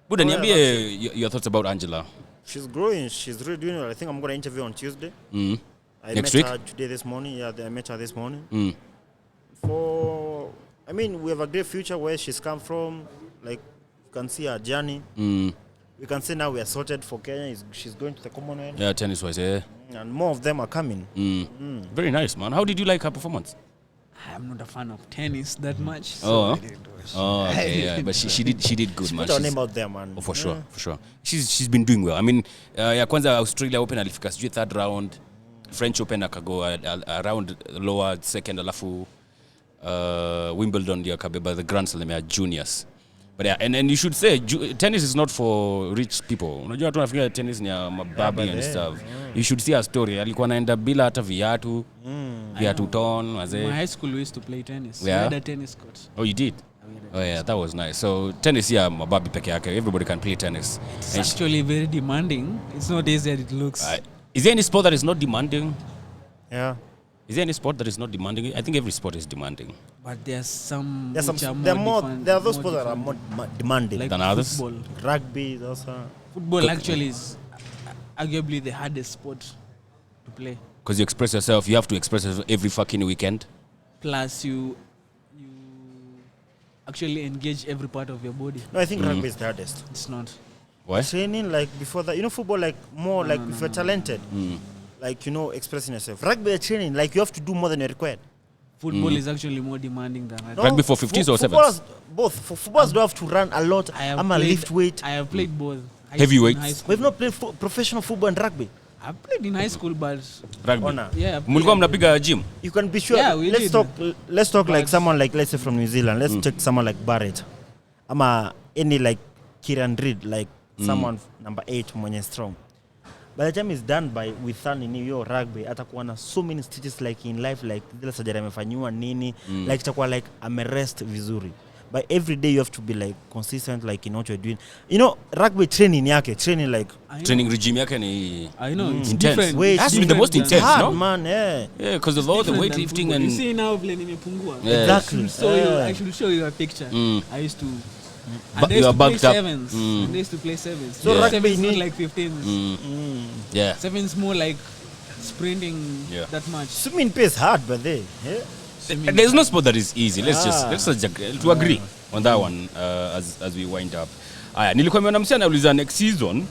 S1: Buda, niambie your thoughts about Angela.
S3: She's growing. She's really doing well. I think I'm going to interview on Tuesday. I
S1: Next
S3: met
S1: week?
S3: her today this morning. Yeah, I met her this morning. I mean, we have a great future where she's come from. Like, you can see her journey. We can say now we are sorted for Kenya. She's going to the Commonwealth.
S1: Yeah, tennis-wise, yeah.
S3: And more of them are coming.
S1: Very nice, man. How did you like her performance?
S2: I'm not a fan of tennis that much. So
S1: Oh,
S2: I didn't watch.
S1: okay, yeah. But she did good, man.
S3: Put our name out there, man.
S1: Oh, for sure. She's been doing well. I mean, ya kwanza Australia Open alifika sijui third round. French Open akago around lower second alafu Wimbledon ndio akabeba the Grand Slam ya juniors. But yeah, and you should say tennis is not for rich people. Unajua watu wanafikiria tennis ni ya mababi and stuff. You should see her story. Alikuwa anaenda bila hata viatu. Viatu ton wazee.
S2: My high school we used to play tennis.
S1: Yeah.
S2: We had a tennis court.
S1: Oh, you did? Oh yeah, that was nice. So tennis ya mababi peke yake. Everybody can play tennis.
S2: It's actually very demanding. It's not easy as it looks.
S1: Is there any sport that is not demanding?
S3: Yeah.
S1: Is there any sport that is not demanding? I think every sport is demanding.
S2: But there's some
S3: There
S2: which are
S3: are
S2: more
S3: there are those sports that are more demanding.
S2: like
S1: than others?
S2: football.
S3: Rugby is also.
S2: Football actually is arguably the hardest sport to play.
S1: Because you express yourself, you have to express yourself every fucking weekend.
S2: Plus you actually engage every part of your body.
S3: No, I think rugby is the hardest.
S2: It's not.
S1: Why?
S3: Training, like before that, football, like more like if you're talented, like expressing yourself. Rugby training, like you have to do more than you're required.
S2: Football is actually more demanding than rugby.
S1: Rugby for 15s or 7s?
S3: Footballers, both. Footballers don't have to run a lot. I'm a lift weight.
S2: I have played both.
S1: Heavyweights?
S3: We've not played professional football and rugby.
S2: I've played in high school, but
S1: Rugby.
S3: Honor.
S2: yeah.
S1: Mulikuwa mnapiga gym?
S3: You can be sure.
S2: Yeah, we
S3: let's
S2: did.
S3: talk. Let's talk like
S2: But-
S3: someone like, let's say from New Zealand. Let's take someone like Barrett. Any like Kieran Reid, like someone number 8 mwenye strong. By the time it's done with Sun in New York rugby, atakuwa na so many stitches like in life, like zile surgery amefanywa nini, like itakuwa like amerest vizuri. But every day you have to be like consistent, like in what you're doing. Rugby training like
S1: Training regime yake ni
S2: I know it's
S1: intense.
S2: different.
S3: Wait,
S1: It has to be the most
S2: Different than-
S1: intense,
S3: hard,
S1: no?
S3: man. Yeah.
S1: Yeah, because of all the
S2: Different than
S1: weightlifting
S2: football. You
S1: and...
S2: see now vile nimepungua.
S1: Yeah.
S3: Exactly.
S2: I should show you a picture. I used to.
S1: But
S2: And I
S1: you
S2: used
S1: are
S2: to play
S1: bugged up.
S2: sevens. And I used to play sevens.
S3: So
S1: Yeah.
S2: Sevens
S3: rugby
S2: not
S3: need-
S2: like 15s.
S1: Yeah.
S2: Sevens more like sprinting
S1: Yeah.
S2: that much.
S3: Swimming pays hard, but yeah.
S1: There's no sport that is easy. Let's just to agree on that one as we wind up. Aya, nilikuwa nimeona msichana anauliza next season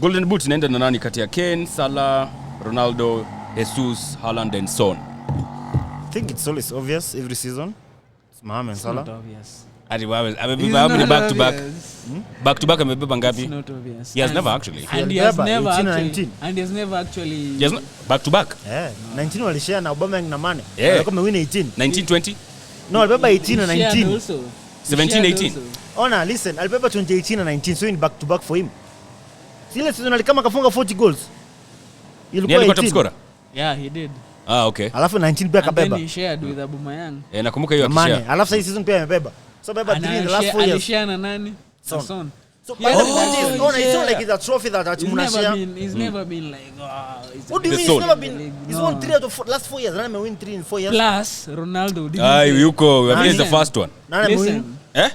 S1: Golden Boot inaenda na nani kati ya Kane, Salah, Ronaldo, Jesus, Haaland and Son.
S3: I think it's always obvious every season. It's Mohamed
S2: It's not
S3: Salah.
S2: obvious.
S1: Ati wawe
S2: It's
S1: amebeba how many
S2: not
S1: back to back?
S2: obvious.
S1: Back to back amebeba
S2: It's
S1: ngapi?
S2: not obvious.
S1: He has
S2: And-
S1: never actually.
S2: And he has
S3: Remember,
S2: never
S3: 18 and
S2: actually.
S3: 19.
S2: And he has never actually.
S1: He has not, back to back.
S3: Yeah. 19 walishare na Aubameyang na Mane.
S1: Yeah.
S3: Walikuwa wamewin 18.
S1: 1920,
S3: No, alibeba 18 and
S2: He shared
S3: 19.
S2: also. He
S1: 17,
S2: shared
S1: 18.
S2: also.
S3: Ona, listen, alibeba 2018 and 19, so in back to back for him. Sile season alikama kafunga 40 goals.
S1: ni
S3: Ilikuwa
S1: alikuwa top
S3: 18.
S1: scorer.
S2: Yeah, he did.
S1: Okay.
S3: Alafu 19 pia
S2: And then
S3: kabeba.
S2: he shared with Aubameyang.
S1: Nakumbuka hiyo
S3: Mane.
S1: akishare.
S3: Alafu hii season pia amebeba. So beba 3 in the last 4 years.
S2: Alishare na nani?
S3: Son.
S2: Son.
S3: So
S2: Yeah,
S3: by the point is,
S2: oh,
S3: Ona, it's not
S2: yeah.
S3: like it's a trophy that
S2: He's
S3: muna
S2: never
S3: share.
S2: been. He's never been like. It's
S3: What do you
S1: The
S3: mean
S1: soul.
S3: he's never been? He's
S2: No.
S3: won 3 out of last 4 years. Nani amewin 3 in 4 years?
S2: Plus Ronaldo. didn't
S1: Ah,
S2: play.
S1: yuko. I think it's the
S2: Listen.
S1: first one.
S3: Nani amewin?
S2: Listen.
S1: Eh?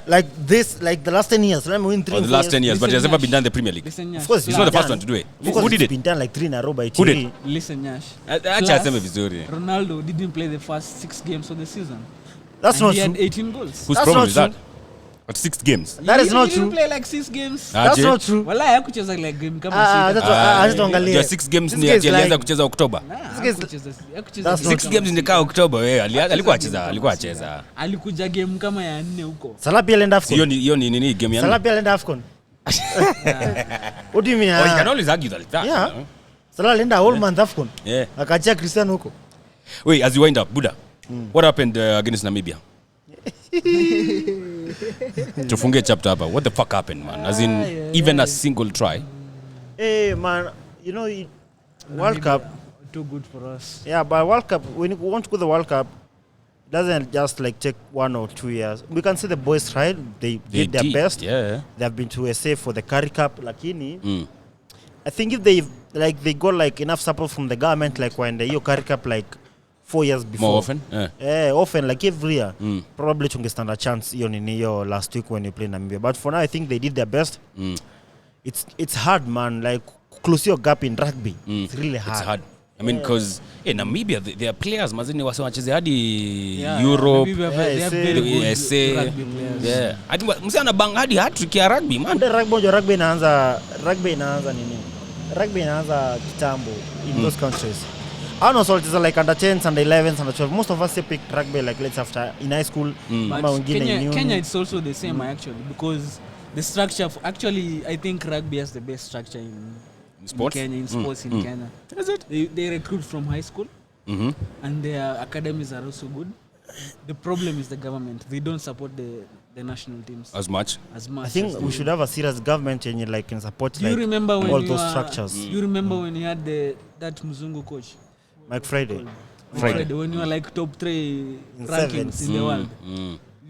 S3: Like the last 10 years. Nani amewin 3
S1: Or
S3: in
S1: the
S3: 4
S1: last 10 years, but he has
S2: Listen,
S1: never been
S2: Nash.
S1: done the Premier League.
S2: Listen, Nyash.
S3: Of course,
S1: He's not the
S2: Plus-
S1: first one to do it.
S3: Because
S1: Who did
S3: it's
S1: it?
S3: been done like 3 in a row by
S1: Who did?
S3: Thierry.
S2: Listen, Nyash.
S1: Acha
S2: Plus,
S1: aseme vizuri.
S2: Ronaldo didn't play the first 6 games of the season.
S3: That's
S2: And
S3: not
S2: he
S3: true.
S2: had 18 goals.
S1: Whose
S3: That's
S1: problem
S3: not
S1: is that?
S3: true.
S1: At 6 games.
S3: That is
S2: He
S3: not
S2: didn't
S3: true.
S2: play like 6 games.
S3: That's not true.
S2: Wallahi hakucheza like game kama
S3: Ah,
S2: sita.
S3: that's tuangalie.
S1: Your 6 games
S3: This
S1: ni
S3: guy is
S1: alianza
S3: like-
S1: kucheza Oktoba.
S2: Nah,
S3: This guy's-
S2: hakucheza
S3: That's
S2: game
S1: 6
S2: kama
S1: games
S2: sita.
S1: nikaa Oktoba wewe alikuwa
S2: Hakucheza
S1: acheza,
S2: game
S1: alikuwa
S2: kama sita.
S1: acheza.
S2: Alikuja game kama ya 4 huko.
S3: Salah pia alienda
S1: Hiyo
S3: AFCON.
S1: ni nini game ya?
S3: Salah pia alienda AFCON. What do you mean?
S1: Oh, you can always argue that.
S3: Yeah. Salah alienda whole month AFCON.
S1: Yeah.
S3: Akaachia Cristiano huko.
S1: Wait, as you wind up, Buddha. What happened against Namibia? Tufunge chapter hapa. What the fuck happened, man? As in, even a single try.
S3: Hey, man, you know, World Cup.
S2: Too good for us.
S3: Yeah, but World Cup, when you want to go to the World Cup, it doesn't just like take 1 or 2 years. We can say the boys tried. They did their best.
S1: Yeah.
S3: They have been to SA for the Curry Cup. Lakini, I think if they got like enough support from the government, like when the Curry Cup like 4 years before.
S1: More often?
S3: Yeah, often, like every year. Probably to stand a chance in your last week when you play Namibia. But for now, I think they did their best. It's hard, man. Like, close your gap in rugby. It's really hard.
S1: It's hard. I mean, because in Namibia, there are players, mazini wacheze hadi Europe,
S2: They have very good
S1: SA.
S2: rugby players.
S1: Yeah. Hadi msee anabang hadi hat-trick ya rugby, man.
S3: Rugby inaanza nini? Rugby inaanza kitambo in those countries. I know, so it's like under 10s, under 11s, under 12. Most of us picked rugby like let's after in high school.
S2: But Kenya, it's also the same actually, because the structure. Actually, I think rugby has the best structure in
S1: Sports?
S2: Kenya, in sports in Kenya.
S1: Is it?
S2: They recruit from high school, and their academies are also good. The problem is the government. They don't support the national teams
S1: As much.
S3: I think we should have a serious government and like can support
S2: you remember when
S3: all
S2: you
S3: those structures.
S2: You remember when you had that Mzungu coach?
S3: Mike Friday.
S2: When you were like top 3 rankings in the world.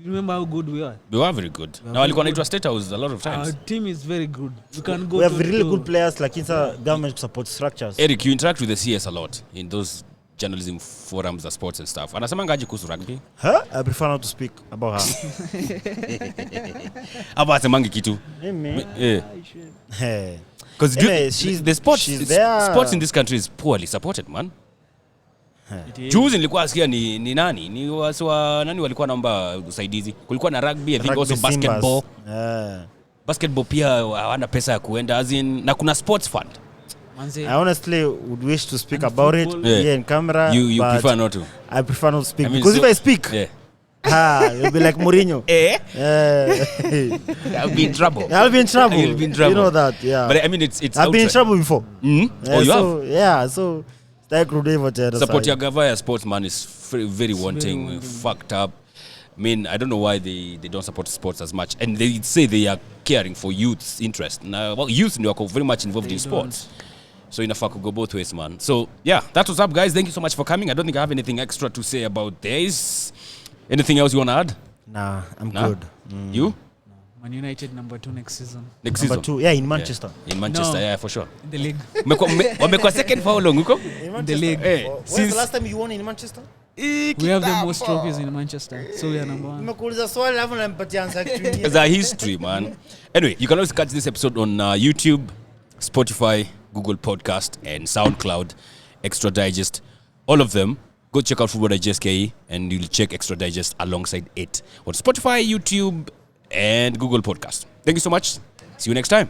S2: You remember how good we are?
S1: We were very good. Now alikuwa anaitwa State House a lot of times.
S2: Our team is very good. We can go.
S3: We have really good players like government support structures.
S1: Eric, you interact with the CS a lot in those journalism forums, the sports and stuff. Anasema ngaji kuhusu rugby?
S3: I prefer not to speak about her.
S1: Aba asemangi kitu. Because the sports in this country is poorly supported, man. Juzi nilikuwa asikia ni nani? Ni waswa nani walikuwa naomba usaidizi. Kulikuwa na rugby, I think also basketball. Basketball pia hawana pesa ya kuenda as in, na kuna sports fund.
S3: I honestly would wish to speak about it here in camera.
S1: You prefer not to?
S3: I prefer not to speak. Because if I speak, you'll be like Mourinho.
S1: I'll be in trouble.
S3: I'll be in trouble.
S1: You'll be in trouble.
S3: You know that, yeah.
S1: But I mean, it's
S3: I've been in trouble before.
S1: Oh, you have?
S3: Yeah, so...
S1: Support your Gavaya sportsman is very wanting, fucked up. I mean, I don't know why they don't support sports as much. And they say they are caring for youth's interest. Now, well, youth are very much involved in sports. So inafaa go both ways, man. So, yeah, that's what's up, guys. Thank you so much for coming. I don't think I have anything extra to say about this. Anything else you want to add?
S3: Nah, I'm good.
S1: You?
S2: Man United number 2 next season.
S3: Number 2, yeah, in Manchester.
S1: Yeah. In Manchester, yeah, for sure.
S2: In the league.
S1: Wamekuwa second for how long, Uko?
S2: In the league.
S3: Hey, when's the last time you won in Manchester?
S2: We have the most trophies in Manchester, so we are number 1.
S1: It's a history, man. Anyway, you can always catch this episode on YouTube, Spotify, Google Podcast, and SoundCloud, Extra Digest. All of them. Go check out Football Digest KE, and you'll check Extra Digest alongside it on Spotify, YouTube, and Google Podcast. Thank you so much. See you next time.